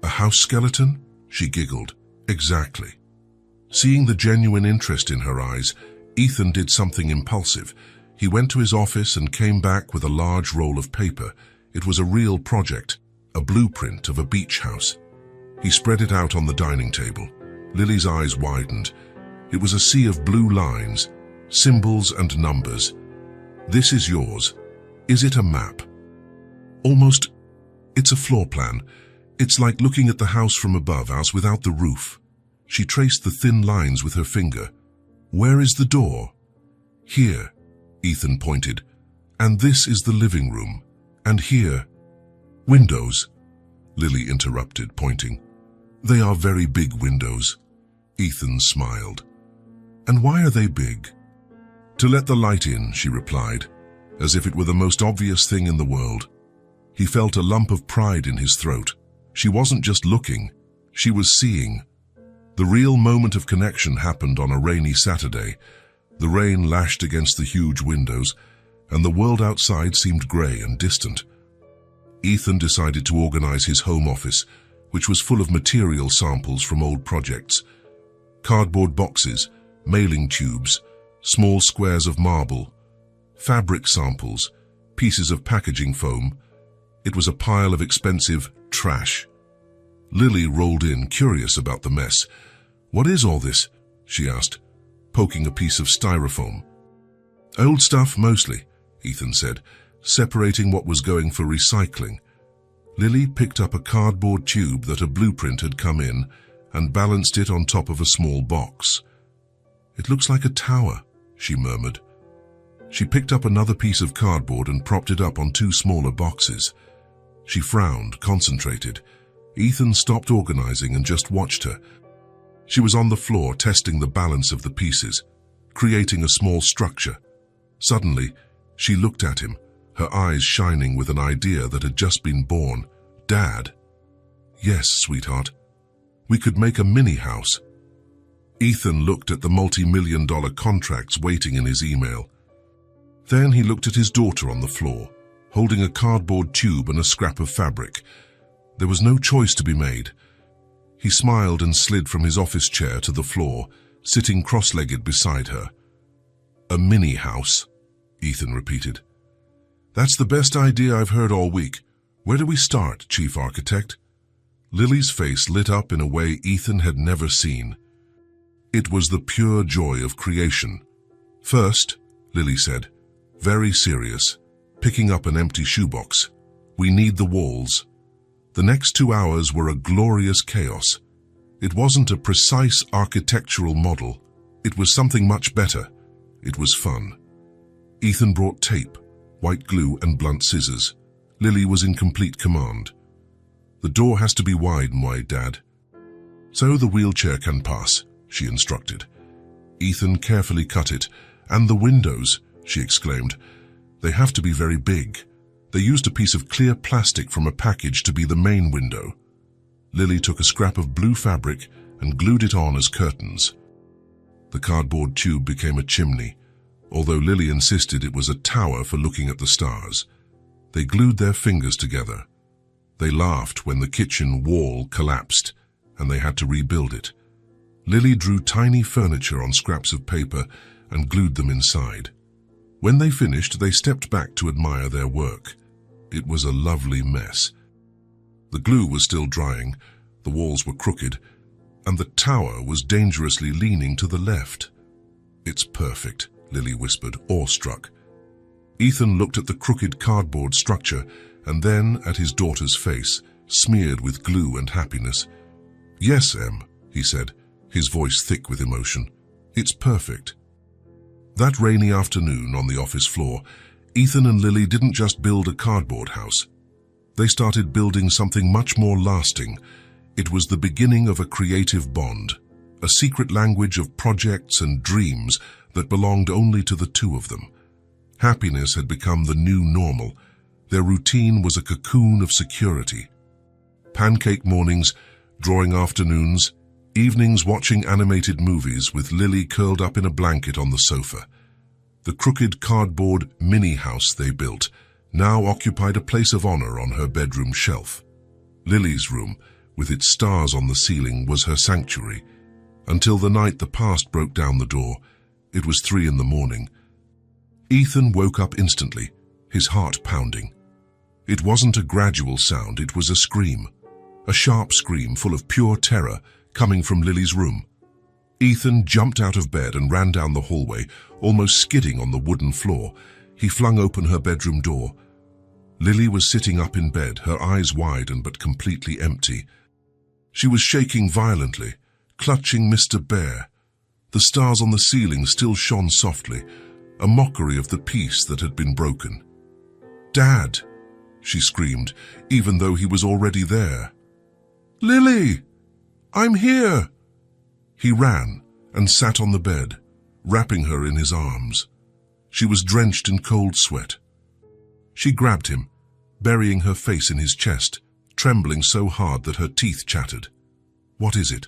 "A house skeleton?" She giggled. "Exactly." Seeing the genuine interest in her eyes, Ethan did something impulsive. He went to his office and came back with a large roll of paper. It was a real project, a blueprint of a beach house. He spread it out on the dining table. Lily's eyes widened. It was a sea of blue lines, symbols and numbers. "This is yours. Is it a map?" "Almost. It's a floor plan. It's like looking at the house from above, house without the roof." She traced the thin lines with her finger. "Where is the door?" "Here," Ethan pointed. "And this is the living room. And here." "Windows," Lily interrupted, pointing. "They are very big windows." Ethan smiled. "And why are they big?" "To let the light in," she replied, as if it were the most obvious thing in the world. He felt a lump of pride in his throat. She wasn't just looking, she was seeing. The real moment of connection happened on a rainy Saturday. The rain lashed against the huge windows, and the world outside seemed grey and distant. Ethan decided to organize his home office, which was full of material samples from old projects. Cardboard boxes, mailing tubes, small squares of marble, fabric samples, pieces of packaging foam. It was a pile of expensive trash. Lily rolled in, curious about the mess. "What is all this?" she asked, poking a piece of styrofoam. "Old stuff, mostly," Ethan said, separating what was going for recycling. Lily picked up a cardboard tube that a blueprint had come in and balanced it on top of a small box. "It looks like a tower," she murmured. She picked up another piece of cardboard and propped it up on two smaller boxes. She frowned, concentrated. Ethan stopped organizing and just watched her. She was on the floor, testing the balance of the pieces, creating a small structure. Suddenly, she looked at him, her eyes shining with an idea that had just been born. "Dad." "Yes, sweetheart. We could make a mini house." Ethan looked at the multi-million-dollar contracts waiting in his email. Then he looked at his daughter on the floor, holding a cardboard tube and a scrap of fabric. There was no choice to be made. He smiled and slid from his office chair to the floor, sitting cross-legged beside her. "A mini house," Ethan repeated. "That's the best idea I've heard all week. Where do we start, Chief Architect?" Lily's face lit up in a way Ethan had never seen. It was the pure joy of creation. "First," Lily said, very serious, picking up an empty shoebox, "we need the walls." The next 2 hours were a glorious chaos. It wasn't a precise architectural model. It was something much better. It was fun. Ethan brought tape, white glue, and blunt scissors. Lily was in complete command. "The door has to be wide, Dad. So the wheelchair can pass," she instructed. Ethan carefully cut it. "And the windows," she exclaimed. "They have to be very big." They used a piece of clear plastic from a package to be the main window. Lily took a scrap of blue fabric and glued it on as curtains. The cardboard tube became a chimney, although Lily insisted it was a tower for looking at the stars. They glued their fingers together. They laughed when the kitchen wall collapsed and they had to rebuild it. Lily drew tiny furniture on scraps of paper and glued them inside. When they finished, they stepped back to admire their work. It was a lovely mess. The glue was still drying, the walls were crooked, and the tower was dangerously leaning to the left. "It's perfect," Lily whispered, awestruck. Ethan looked at the crooked cardboard structure and then at his daughter's face, smeared with glue and happiness. "Yes, Em," he said, his voice thick with emotion. "It's perfect." That rainy afternoon on the office floor, Ethan and Lily didn't just build a cardboard house. They started building something much more lasting. It was the beginning of a creative bond, a secret language of projects and dreams that belonged only to the two of them. Happiness had become the new normal. Their routine was a cocoon of security. Pancake mornings, drawing afternoons, evenings watching animated movies with Lily curled up in a blanket on the sofa. The crooked cardboard mini-house they built now occupied a place of honor on her bedroom shelf. Lily's room, with its stars on the ceiling, was her sanctuary, until the night the past broke down the door. It was 3 a.m. Ethan woke up instantly, his heart pounding. It wasn't a gradual sound, it was a scream. A sharp scream full of pure terror coming from Lily's room. Ethan jumped out of bed and ran down the hallway, almost skidding on the wooden floor. He flung open her bedroom door. Lily was sitting up in bed, her eyes wide but completely empty. She was shaking violently, clutching Mr. Bear. The stars on the ceiling still shone softly, a mockery of the peace that had been broken. "Dad!" she screamed, even though he was already there. "Lily! I'm here!" He ran and sat on the bed, wrapping her in his arms. She was drenched in cold sweat. She grabbed him, burying her face in his chest, trembling so hard that her teeth chattered. "What is it?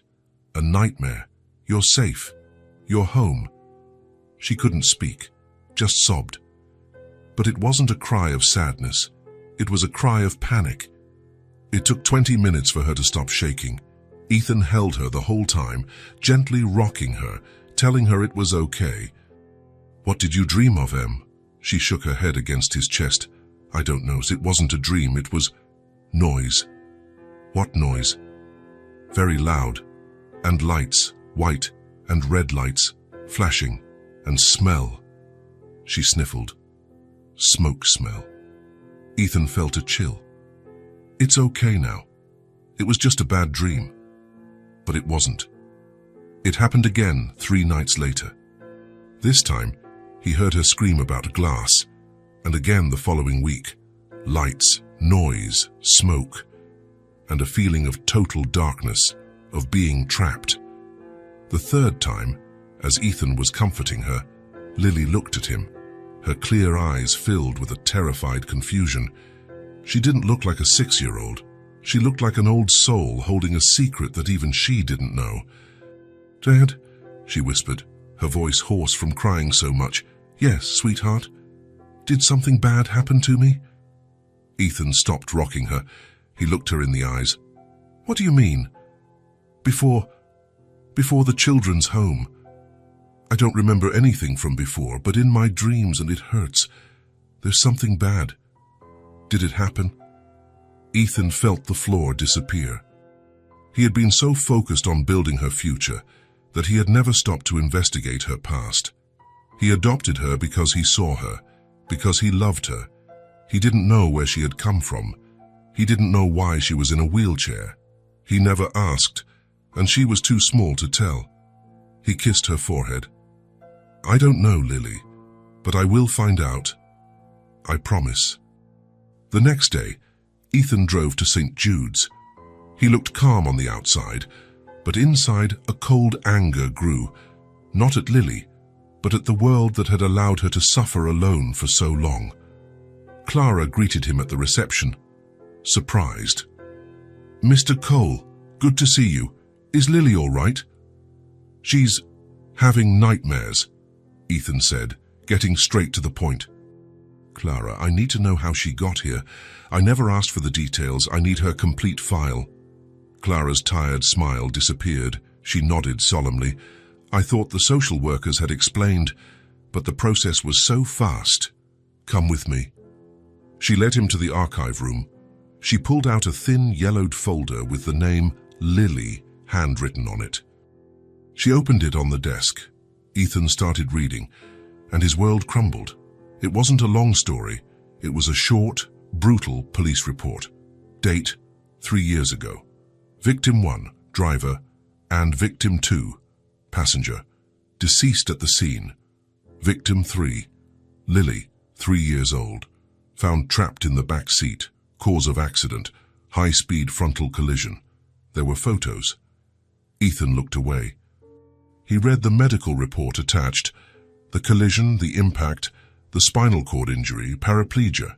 A nightmare? You're safe. You're home." She couldn't speak, just sobbed. But it wasn't a cry of sadness. It was a cry of panic. It took 20 minutes for her to stop shaking. Ethan held her the whole time, gently rocking her, telling her it was okay. "What did you dream of, Em?" She shook her head against his chest. "I don't know. It wasn't a dream. It was noise." "What noise?" "Very loud. And lights, white and red lights, flashing. And smell." She sniffled. "Smoke smell." Ethan felt a chill. "It's okay now. It was just a bad dream." But it wasn't. It happened again 3 nights later. This time, he heard her scream about glass, and again the following week. Lights, noise, smoke, and a feeling of total darkness, of being trapped. The third time, as Ethan was comforting her, Lily looked at him, her clear eyes filled with a terrified confusion. She didn't look like a 6-year-old. She looked like an old soul holding a secret that even she didn't know. "Dad," she whispered, her voice hoarse from crying so much. "Yes, sweetheart. Did something bad happen to me?" Ethan stopped rocking her. He looked her in the eyes. "What do you mean?" Before the children's home. I don't remember anything from before, but in my dreams, and it hurts. There's something bad. Did it happen?" Ethan felt the floor disappear. He had been so focused on building her future that he had never stopped to investigate her past. He adopted her because he saw her, because he loved her. He didn't know where she had come from. He didn't know why she was in a wheelchair. He never asked, and she was too small to tell. He kissed her forehead. "I don't know, Lily, but I will find out. I promise." The next day, Ethan drove to St. Jude's. He looked calm on the outside, but inside a cold anger grew, not at Lily, but at the world that had allowed her to suffer alone for so long. Clara greeted him at the reception, surprised. "Mr. Cole, good to see you. Is Lily all right?" "She's having nightmares," Ethan said, getting straight to the point. "Clara, I need to know how she got here. I never asked for the details. I need her complete file." Clara's tired smile disappeared. She nodded solemnly. "I thought the social workers had explained, but the process was so fast. Come with me." She led him to the archive room. She pulled out a thin, yellowed folder with the name Lily handwritten on it. She opened it on the desk. Ethan started reading, and his world crumbled. It wasn't a long story. It was a short, brutal police report. Date, 3 years ago. Victim 1, driver, and Victim 2, passenger, deceased at the scene. Victim 3, Lily, 3 years old, found trapped in the back seat, cause of accident, high-speed frontal collision. There were photos. Ethan looked away. He read the medical report attached. The collision, the impact, the spinal cord injury, paraplegia.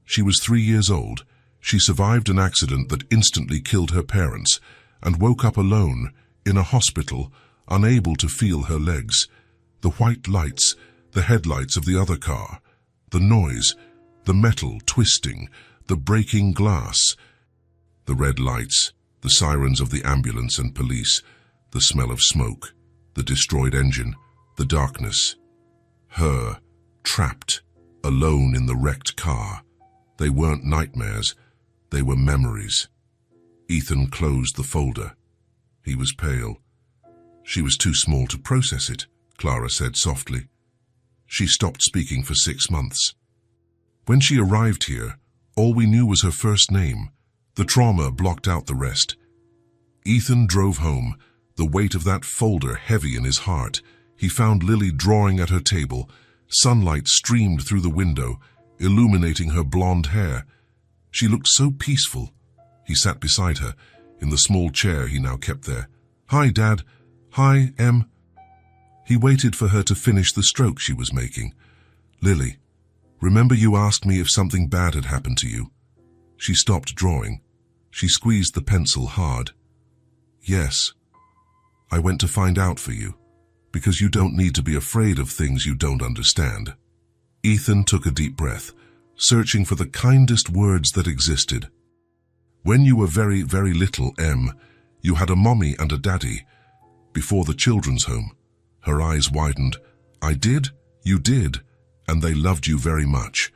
She was 3 years old. She survived an accident that instantly killed her parents and woke up alone in a hospital, unable to feel her legs. The white lights, the headlights of the other car, the noise, the metal twisting, the breaking glass, the red lights, the sirens of the ambulance and police, the smell of smoke, the destroyed engine, the darkness. Her, trapped, alone in the wrecked car. They weren't nightmares, they were memories. Ethan closed the folder. He was pale. She was too small to process it, Clara said softly. She stopped speaking for 6 months. When she arrived here, all we knew was her first name. The trauma blocked out the rest. Ethan drove home, the weight of that folder heavy in his heart. He found Lily drawing at her table. Sunlight streamed through the window, illuminating her blonde hair. She looked so peaceful. He sat beside her, in the small chair he now kept there. "Hi, Dad. Hi, Em." He waited for her to finish the stroke she was making. "Lily, remember you asked me if something bad had happened to you? She stopped drawing. She squeezed the pencil hard. Yes, I went to find out for you, because you don't need to be afraid of things you don't understand. Ethan took a deep breath, searching for the kindest words that existed. When you were very, very little, Em, you had a mommy and a daddy. Before the children's home. Her eyes widened. I did? You did. And they loved you very much.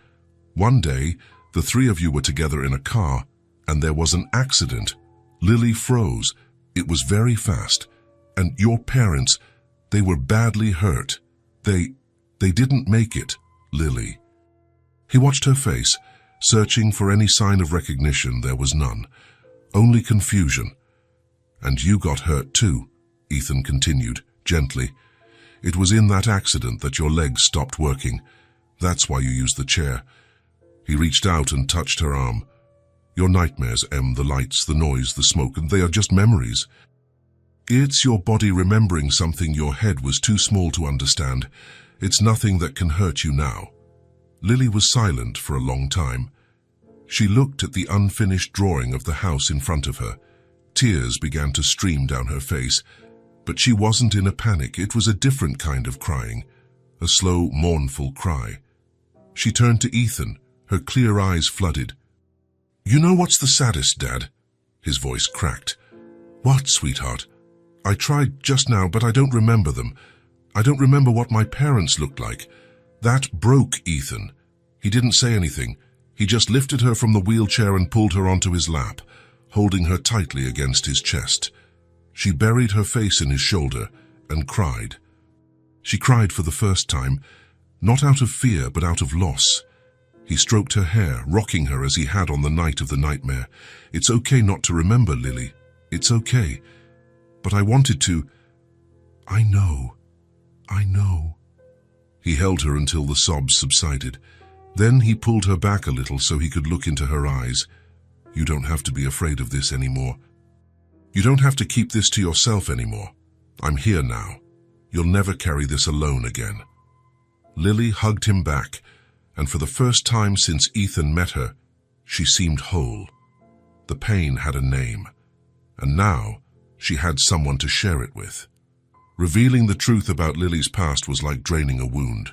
One day, the three of you were together in a car, and there was an accident. Lily froze. It was very fast. And your parents, they were badly hurt. They didn't make it, Lily. He watched her face, searching for any sign of recognition. There was none. Only confusion. And you got hurt too, Ethan continued, gently. It was in that accident that your legs stopped working. That's why you used the chair. He reached out and touched her arm. Your nightmares, Em, the lights, the noise, the smoke, and they are just memories. It's your body remembering something your head was too small to understand. It's nothing that can hurt you now. Lily was silent for a long time. She looked at the unfinished drawing of the house in front of her. Tears began to stream down her face, but she wasn't in a panic. It was a different kind of crying, a slow, mournful cry. She turned to Ethan, her clear eyes flooded. You know what's the saddest, Dad? His voice cracked. What, sweetheart? I tried just now, but I don't remember them. I don't remember what my parents looked like. That broke Ethan. He didn't say anything. He just lifted her from the wheelchair and pulled her onto his lap, holding her tightly against his chest. She buried her face in his shoulder and cried. She cried for the first time, not out of fear but out of loss. He stroked her hair, rocking her as he had on the night of the nightmare. It's okay not to remember, Lily. It's okay. But I wanted to. I know. He held her until the sobs subsided. Then he pulled her back a little so he could look into her eyes. You don't have to be afraid of this anymore. You don't have to keep this to yourself anymore. I'm here now. You'll never carry this alone again. Lily hugged him back, and for the first time since Ethan met her, she seemed whole. The pain had a name, and now she had someone to share it with. Revealing the truth about Lily's past was like draining a wound.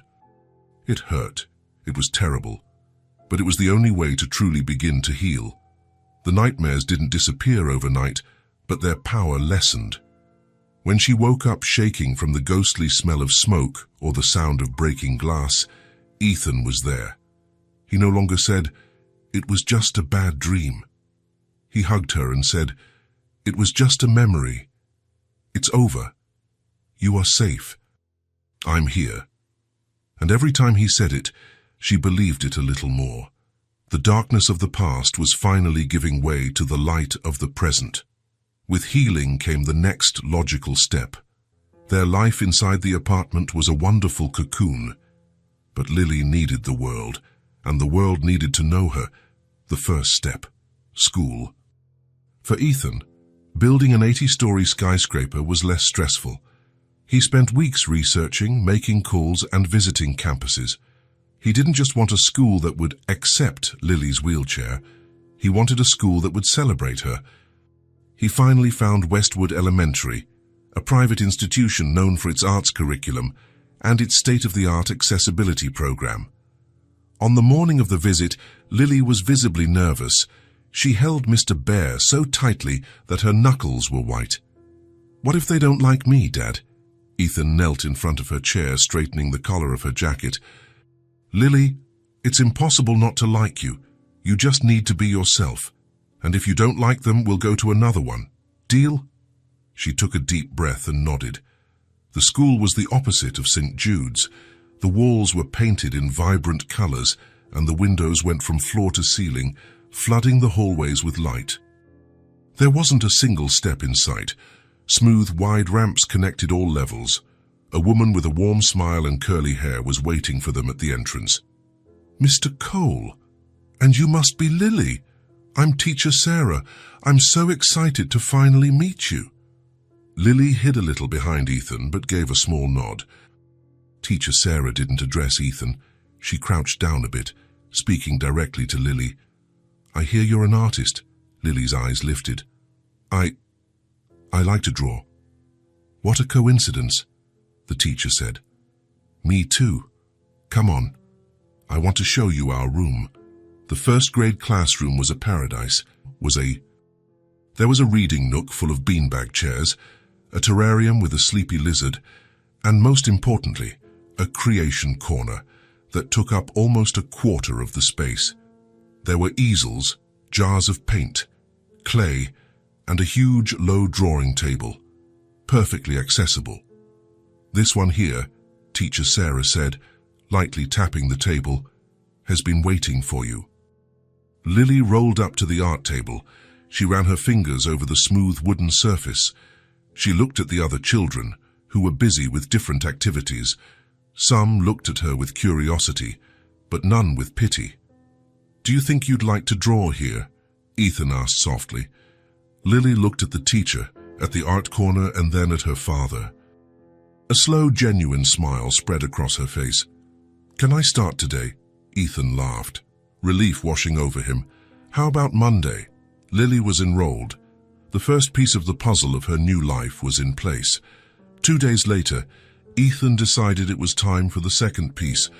It hurt. It was terrible. But it was the only way to truly begin to heal. The nightmares didn't disappear overnight, but their power lessened. When she woke up shaking from the ghostly smell of smoke or the sound of breaking glass, Ethan was there. He no longer said, "It was just a bad dream." He hugged her and said, "It was just a memory. It's over. You are safe. I'm here." And every time he said it, she believed it a little more. The darkness of the past was finally giving way to the light of the present. With healing came the next logical step. Their life inside the apartment was a wonderful cocoon. But Lily needed the world, and the world needed to know her. The first step, school. For Ethan, building an 80-story skyscraper was less stressful. He spent weeks researching, making calls, and visiting campuses. He didn't just want a school that would accept Lily's wheelchair. He wanted a school that would celebrate her. He finally found Westwood Elementary, a private institution known for its arts curriculum and its state-of-the-art accessibility program. On the morning of the visit, Lily was visibly nervous. She held Mr. Bear so tightly that her knuckles were white. "What if they don't like me, Dad?" Ethan knelt in front of her chair, straightening the collar of her jacket. "Lily, it's impossible not to like you. You just need to be yourself. And if you don't like them, we'll go to another one. Deal?" She took a deep breath and nodded. The school was the opposite of St. Jude's. The walls were painted in vibrant colors, and the windows went from floor to ceiling, flooding the hallways with light. There wasn't a single step in sight. Smooth, wide ramps connected all levels. A woman with a warm smile and curly hair was waiting for them at the entrance. "Mr. Cole, and you must be Lily. I'm Teacher Sarah. I'm so excited to finally meet you." Lily hid a little behind Ethan, but gave a small nod. Teacher Sarah didn't address Ethan. She crouched down a bit, speaking directly to Lily. I hear you're an artist. Lily's eyes lifted. I like to draw. What a coincidence, the teacher said. Me too. Come on. I want to show you our room. The first grade classroom was a paradise. There was a reading nook full of beanbag chairs, a terrarium with a sleepy lizard, and most importantly, a creation corner that took up almost a quarter of the space. There were easels, jars of paint, clay, and a huge low drawing table, perfectly accessible. This one here, Teacher Sarah said, lightly tapping the table, has been waiting for you. Lily rolled up to the art table. She ran her fingers over the smooth wooden surface. She looked at the other children, who were busy with different activities. Some looked at her with curiosity, but none with pity. Do you think you'd like to draw here? Ethan asked softly. Lily looked at the teacher, at the art corner, and then at her father. A slow, genuine smile spread across her face. Can I start today? Ethan laughed, relief washing over him. How about Monday? Lily was enrolled. The first piece of the puzzle of her new life was in place. 2 days later, Ethan decided it was time for the second piece.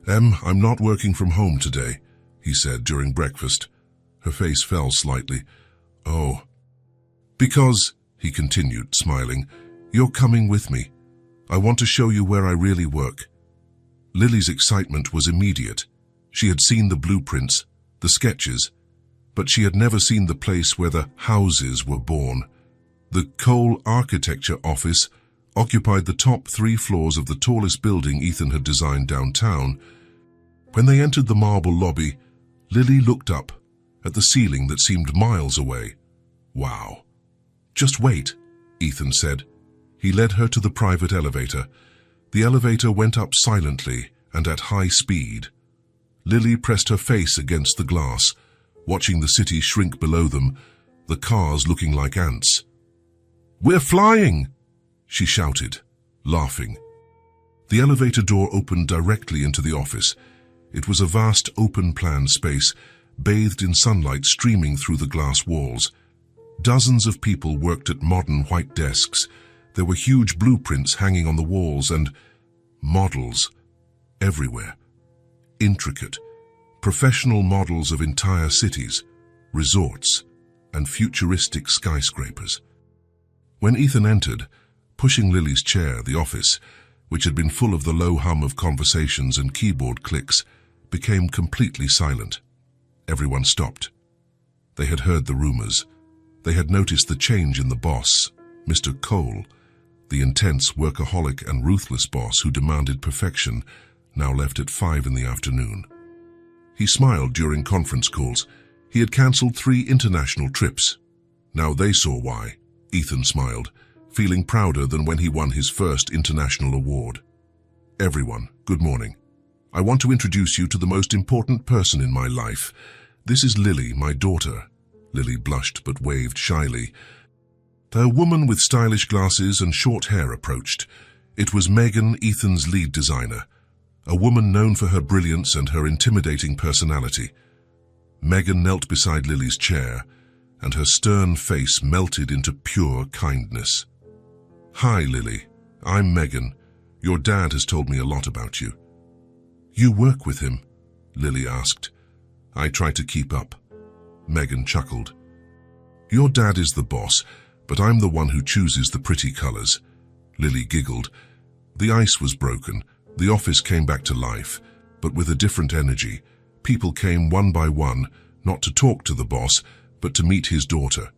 I'm not working from home today, he said during breakfast. Her face fell slightly. Oh. Because, he continued, smiling, you're coming with me. I want to show you where I really work. Lily's excitement was immediate. She had seen the blueprints, the sketches, but she had never seen the place where the houses were born. The Cole Architecture Office occupied the top 3 floors of the tallest building Ethan had designed downtown. When they entered the marble lobby, Lily looked up at the ceiling that seemed miles away. Wow. Just wait, Ethan said. He led her to the private elevator. The elevator went up silently and at high speed. Lily pressed her face against the glass, watching the city shrink below them, the cars looking like ants. We're flying, she shouted, laughing. The elevator door opened directly into the office. It was a vast open-plan space, bathed in sunlight streaming through the glass walls. Dozens of people worked at modern white desks. There were huge blueprints hanging on the walls and models everywhere. Intricate, professional models of entire cities, resorts, and futuristic skyscrapers. When Ethan entered, pushing Lily's chair, the office, which had been full of the low hum of conversations and keyboard clicks, became completely silent. Everyone stopped. They had heard the rumors. They had noticed the change in the boss, Mr. Cole, the intense, workaholic and ruthless boss who demanded perfection, now left at 5 in the afternoon. He smiled during conference calls. He had cancelled 3 international trips. Now they saw why. Ethan smiled, feeling prouder than when he won his first international award. Everyone, good morning. I want to introduce you to the most important person in my life. This is Lily, my daughter. Lily blushed but waved shyly. A woman with stylish glasses and short hair approached. It was Megan, Ethan's lead designer, a woman known for her brilliance and her intimidating personality. Megan knelt beside Lily's chair, and her stern face melted into pure kindness. Hi, Lily. I'm Megan. Your dad has told me a lot about you. You work with him? Lily asked. I try to keep up. Megan chuckled. Your dad is the boss, but I'm the one who chooses the pretty colors. Lily giggled. The ice was broken. The office came back to life, but with a different energy. People came one by one, not to talk to the boss, but to meet his daughter.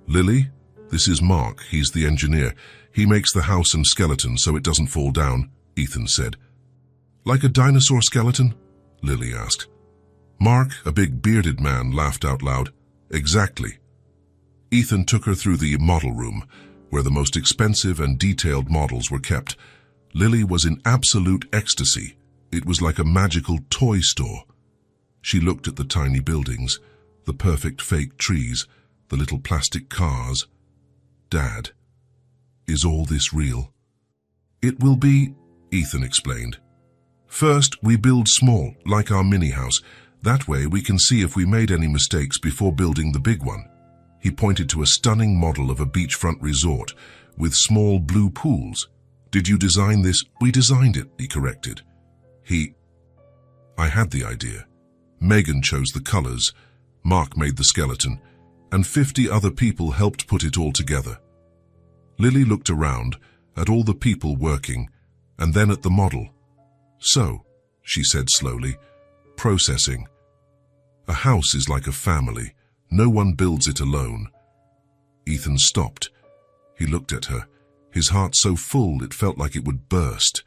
Lily, this is Mark. He's the engineer. He makes the house and skeleton so it doesn't fall down, Ethan said. Like a dinosaur skeleton? Lily asked. Mark, a big bearded man, laughed out loud. Exactly. Ethan took her through the model room, where the most expensive and detailed models were kept. Lily was in absolute ecstasy. It was like a magical toy store. She looked at the tiny buildings, the perfect fake trees, the little plastic cars. Dad, is all this real? It will be, Ethan explained. First, we build small, like our mini house. That way we can see if we made any mistakes before building the big one." He pointed to a stunning model of a beachfront resort with small blue pools. "Did you design this?" "We designed it," he corrected. I had the idea. Megan chose the colors, Mark made the skeleton, and 50 other people helped put it all together." Lily looked around at all the people working and then at the model. "So," she said slowly, processing. "A house is like a family. No one builds it alone." Ethan stopped. He looked at her, his heart so full it felt like it would burst.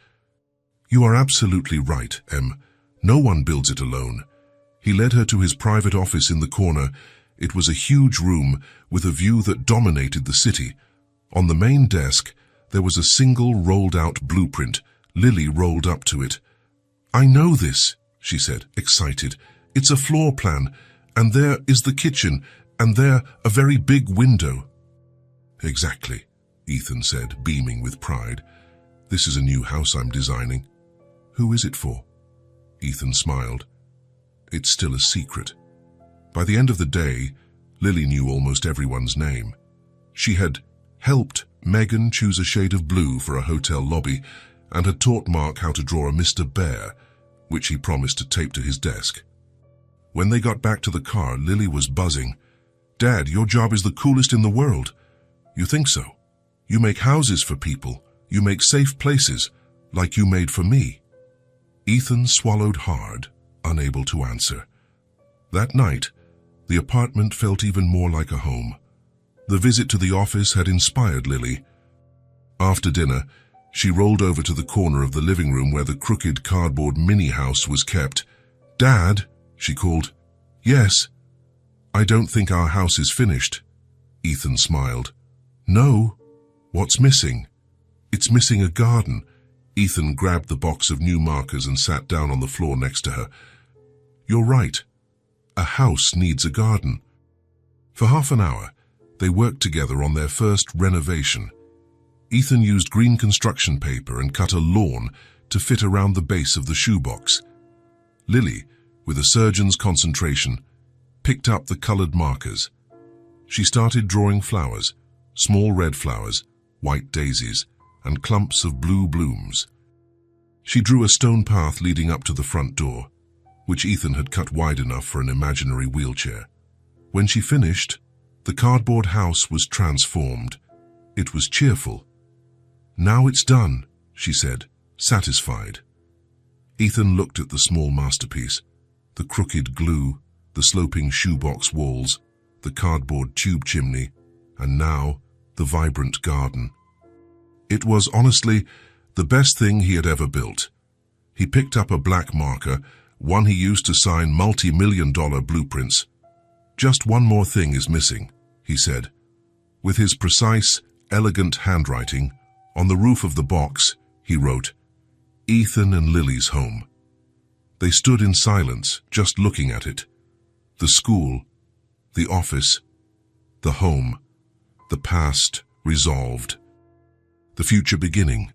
"You are absolutely right, Em. No one builds it alone." He led her to his private office in the corner. It was a huge room with a view that dominated the city. On the main desk, there was a single rolled-out blueprint. Lily rolled up to it. "I know this," she said, excited. "It's a floor plan, and there is the kitchen, and there a very big window." "Exactly," Ethan said, beaming with pride. "This is a new house I'm designing." "Who is it for?" Ethan smiled. "It's still a secret." By the end of the day, Lily knew almost everyone's name. She had helped Megan choose a shade of blue for a hotel lobby and had taught Mark how to draw a Mr. Bear, which he promised to tape to his desk. When they got back to the car, Lily was buzzing. "Dad, your job is the coolest in the world." "You think so? You make houses for people. You make safe places, like you made for me." Ethan swallowed hard, unable to answer. That night, the apartment felt even more like a home. The visit to the office had inspired Lily. After dinner, she rolled over to the corner of the living room where the crooked cardboard mini-house was kept. "Dad," she called. "Yes." "I don't think our house is finished." Ethan smiled. "No. What's missing?" "It's missing a garden." Ethan grabbed the box of new markers and sat down on the floor next to her. "You're right. A house needs a garden." For half an hour, they worked together on their first renovation. Ethan used green construction paper and cut a lawn to fit around the base of the shoebox. Lily, with a surgeon's concentration, picked up the colored markers. She started drawing flowers, small red flowers, white daisies, and clumps of blue blooms. She drew a stone path leading up to the front door, which Ethan had cut wide enough for an imaginary wheelchair. When she finished, the cardboard house was transformed. It was cheerful. "Now it's done," she said, satisfied. Ethan looked at the small masterpiece, the crooked glue, the sloping shoebox walls, the cardboard tube chimney, and now the vibrant garden. It was honestly the best thing he had ever built. He picked up a black marker, one he used to sign multi-million-dollar blueprints. "Just one more thing is missing," he said. With his precise, elegant handwriting, on the roof of the box, he wrote, "Ethan and Lily's home." They stood in silence, just looking at it. The school, the office, the home, the past resolved. The future beginning.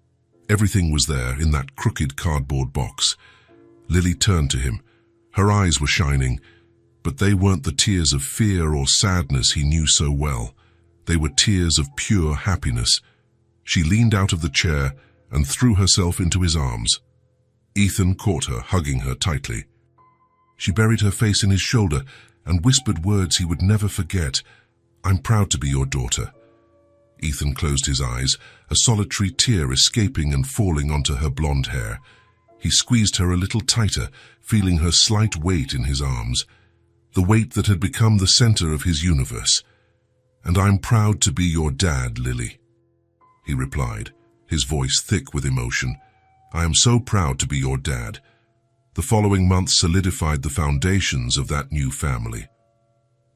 Everything was there in that crooked cardboard box. Lily turned to him. Her eyes were shining, but they weren't the tears of fear or sadness he knew so well. They were tears of pure happiness. She leaned out of the chair and threw herself into his arms. Ethan caught her, hugging her tightly. She buried her face in his shoulder and whispered words he would never forget. "I'm proud to be your daughter." Ethan closed his eyes, a solitary tear escaping and falling onto her blonde hair. He squeezed her a little tighter, feeling her slight weight in his arms, the weight that had become the center of his universe. "And I'm proud to be your dad, Lily," he replied, his voice thick with emotion. "I am so proud to be your dad." The following months solidified the foundations of that new family.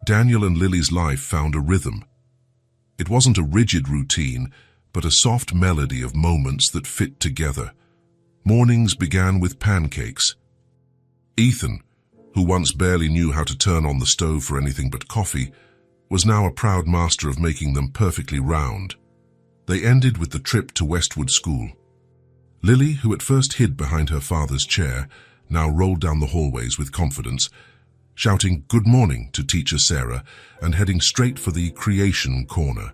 Daniel and Lily's life found a rhythm. It wasn't a rigid routine, but a soft melody of moments that fit together. Mornings began with pancakes. Ethan, who once barely knew how to turn on the stove for anything but coffee, was now a proud master of making them perfectly round. They ended with the trip to Westwood School. Lily, who at first hid behind her father's chair, now rolled down the hallways with confidence. shouting "Good morning" to teacher Sarah and heading straight for the creation corner.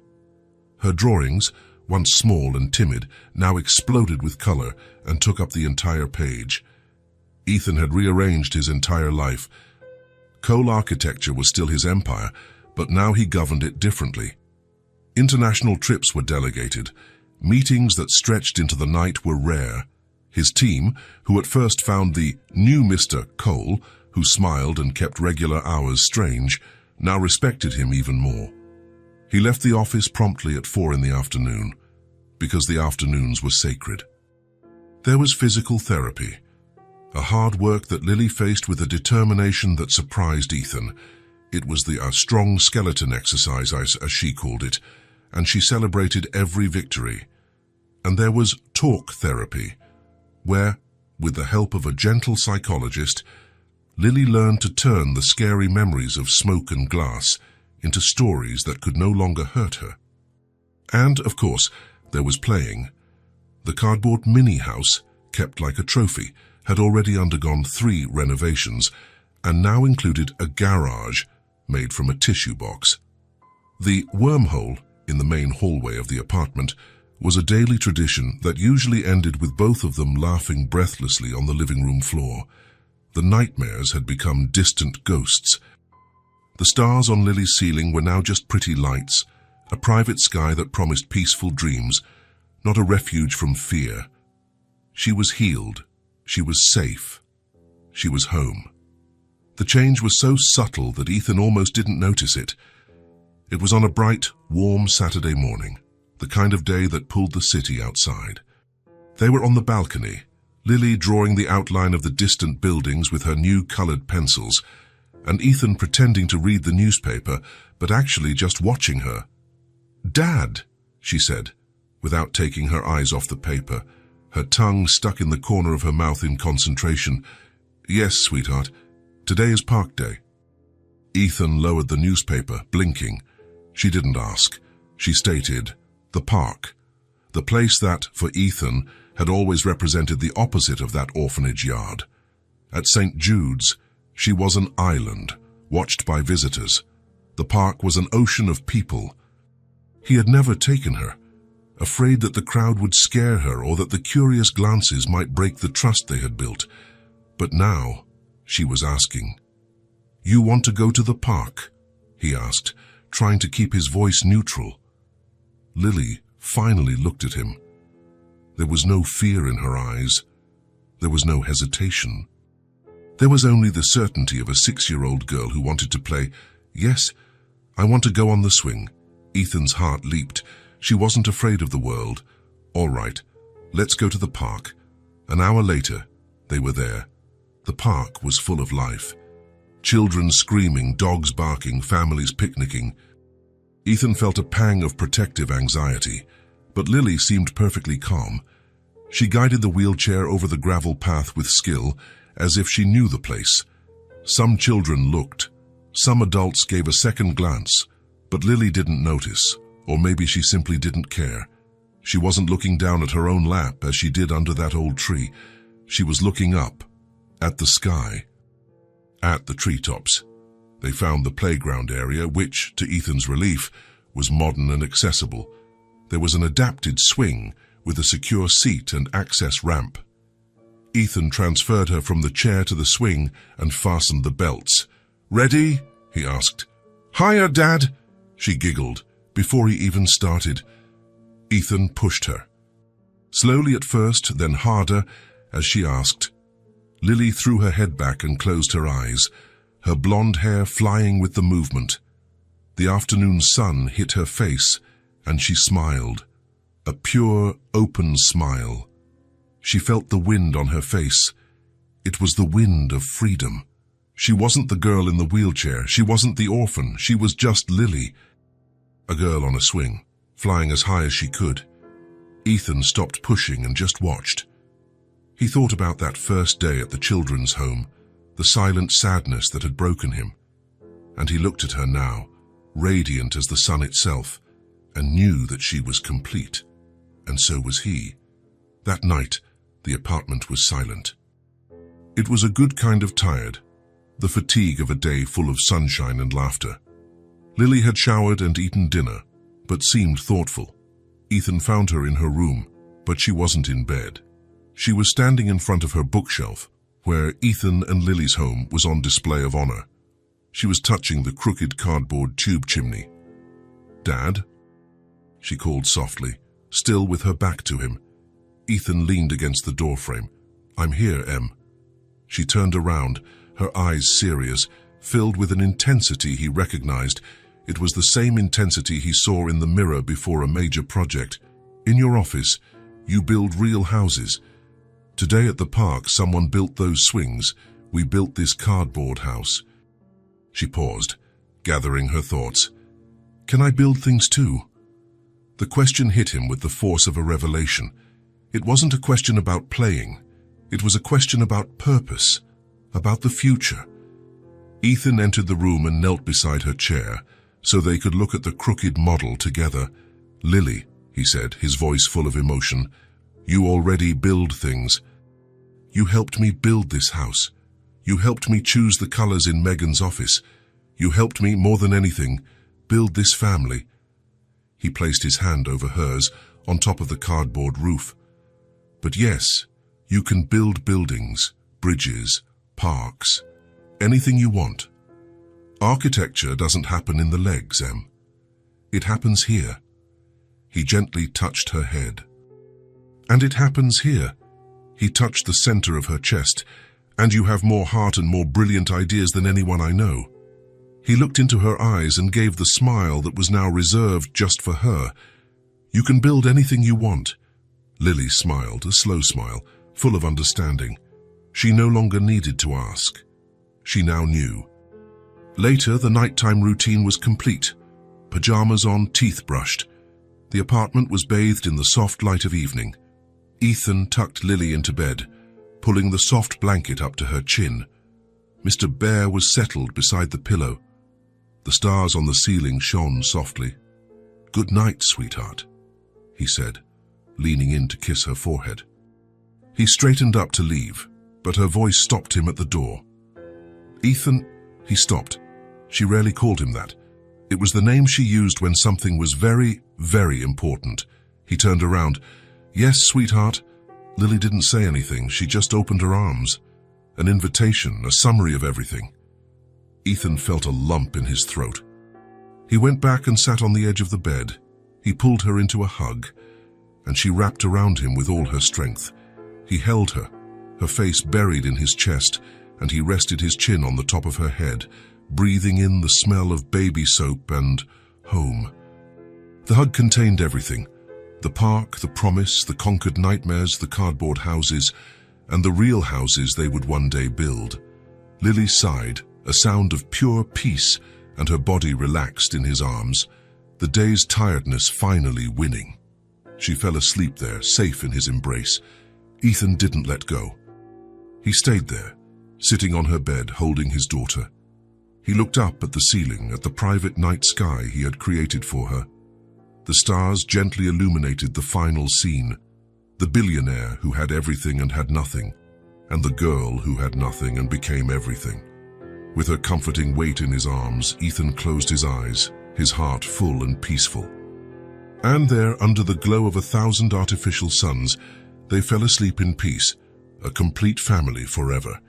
Her drawings, once small and timid, now exploded with color and took up the entire page. Ethan had rearranged his entire life. Cole architecture was still his empire, but now he governed it differently. International trips were delegated. Meetings that stretched into the night were rare. His team, who at first found the new Mr. Cole, who smiled and kept regular hours strange, now respected him even more. He left the office promptly at 4 in the afternoon, because the afternoons were sacred. There was physical therapy, a hard work that Lily faced with a determination that surprised Ethan. It was the strong skeleton exercise, as she called it, and she celebrated every victory. And there was talk therapy, where, with the help of a gentle psychologist, Lily learned to turn the scary memories of smoke and glass into stories that could no longer hurt her. And, of course, there was playing. The cardboard mini-house, kept like a trophy, had already undergone 3 renovations and now included a garage made from a tissue box. The wormhole in the main hallway of the apartment was a daily tradition that usually ended with both of them laughing breathlessly on the living room floor. The nightmares had become distant ghosts. The stars on Lily's ceiling were now just pretty lights, a private sky that promised peaceful dreams, not a refuge from fear. She was healed. She was safe. She was home. The change was so subtle that Ethan almost didn't notice it. It was on a bright, warm Saturday morning, the kind of day that pulled the city outside. They were on the balcony, Lily drawing the outline of the distant buildings with her new colored pencils, and Ethan pretending to read the newspaper, but actually just watching her. "Dad," she said, without taking her eyes off the paper, her tongue stuck in the corner of her mouth in concentration. "Yes, sweetheart. Today is Park Day." Ethan lowered the newspaper, blinking. She didn't ask. She stated, the park. The place that, for Ethan, had always represented the opposite of that orphanage yard. At St. Jude's, she was an island, watched by visitors. The park was an ocean of people. He had never taken her, afraid that the crowd would scare her or that the curious glances might break the trust they had built. But now, she was asking. "You want to go to the park?" he asked, trying to keep his voice neutral. Lily finally looked at him. There was no fear in her eyes. There was no hesitation. There was only the certainty of a 6-year-old girl who wanted to play. "Yes, I want to go on the swing." Ethan's heart leaped. She wasn't afraid of the world. "All right, let's go to the park." An hour later, they were there. The park was full of life. Children screaming, dogs barking, families picnicking. Ethan felt a pang of protective anxiety, but Lily seemed perfectly calm. She guided the wheelchair over the gravel path with skill, as if she knew the place. Some children looked. Some adults gave a second glance, but Lily didn't notice, or maybe she simply didn't care. She wasn't looking down at her own lap as she did under that old tree. She was looking up, at the sky, at the treetops. They found the playground area, which, to Ethan's relief, was modern and accessible. There was an adapted swing with a secure seat and access ramp. Ethan transferred her from the chair to the swing and fastened the belts. "Ready?" he asked. "Hiya, Dad," she giggled, before he even started. Ethan pushed her. Slowly at first, then harder, as she asked. Lily threw her head back and closed her eyes, her blonde hair flying with the movement. The afternoon sun hit her face, and she smiled. A pure, open smile. She felt the wind on her face. It was the wind of freedom. She wasn't the girl in the wheelchair. She wasn't the orphan. She was just Lily. A girl on a swing, flying as high as she could. Ethan stopped pushing and just watched. He thought about that first day at the children's home, the silent sadness that had broken him. And he looked at her now, radiant as the sun itself, and knew that she was complete. And so was he. That night, the apartment was silent. It was a good kind of tired. the fatigue of a day full of sunshine and laughter. Lily had showered and eaten dinner, but seemed thoughtful. Ethan found her in her room, but she wasn't in bed. She was standing in front of her bookshelf, where Ethan and Lily's home was on display of honor. She was touching the crooked cardboard tube chimney. "Dad?" she called softly, still with her back to him. Ethan leaned against the doorframe. "I'm here, Em." She turned around, her eyes serious, filled with an intensity he recognized. It was the same intensity he saw in the mirror before a major project. "In your office, you build real houses. Today at the park, someone built those swings. We built this cardboard house." She paused, gathering her thoughts. "Can I build things too?" The question hit him with the force of a revelation. It wasn't a question about playing. It was a question about purpose, about the future. Ethan entered the room and knelt beside her chair, so they could look at the crooked model together. "Lily," he said, his voice full of emotion, "you already build things. You helped me build this house. You helped me choose the colors in Megan's office. You helped me, more than anything, build this family." He placed his hand over hers, on top of the cardboard roof. "But yes, you can build buildings, bridges, parks, anything you want. Architecture doesn't happen in the legs, Em. It happens here." He gently touched her head. "And it happens here." He touched the center of her chest. "And you have more heart and more brilliant ideas than anyone I know." He looked into her eyes and gave the smile that was now reserved just for her. "You can build anything you want." Lily smiled, a slow smile, full of understanding. She no longer needed to ask. She now knew. Later, the nighttime routine was complete. Pajamas on, teeth brushed. The apartment was bathed in the soft light of evening. Ethan tucked Lily into bed, pulling the soft blanket up to her chin. Mr. Bear was settled beside the pillow. The stars on the ceiling shone softly. "Good night, sweetheart," he said, leaning in to kiss her forehead. He straightened up to leave, but her voice stopped him at the door. "Ethan," he stopped. She rarely called him that. It was the name she used when something was very, very important. He turned around. "Yes, sweetheart." Lily didn't say anything. She just opened her arms. An invitation, a summary of everything. Ethan felt a lump in his throat. He went back and sat on the edge of the bed. He pulled her into a hug, and she wrapped around him with all her strength. He held her, her face buried in his chest, and he rested his chin on the top of her head, breathing in the smell of baby soap and home. The hug contained everything. The park, the promise, the conquered nightmares, the cardboard houses, and the real houses they would one day build. Lily sighed, a sound of pure peace, and her body relaxed in his arms, the day's tiredness finally winning. She fell asleep there, safe in his embrace. Ethan didn't let go. He stayed there, sitting on her bed, holding his daughter. He looked up at the ceiling, at the private night sky he had created for her. The stars gently illuminated the final scene, the billionaire who had everything and had nothing, and the girl who had nothing and became everything. With her comforting weight in his arms, Ethan closed his eyes, his heart full and peaceful. And there, under the glow of 1,000 artificial suns, they fell asleep in peace, a complete family forever.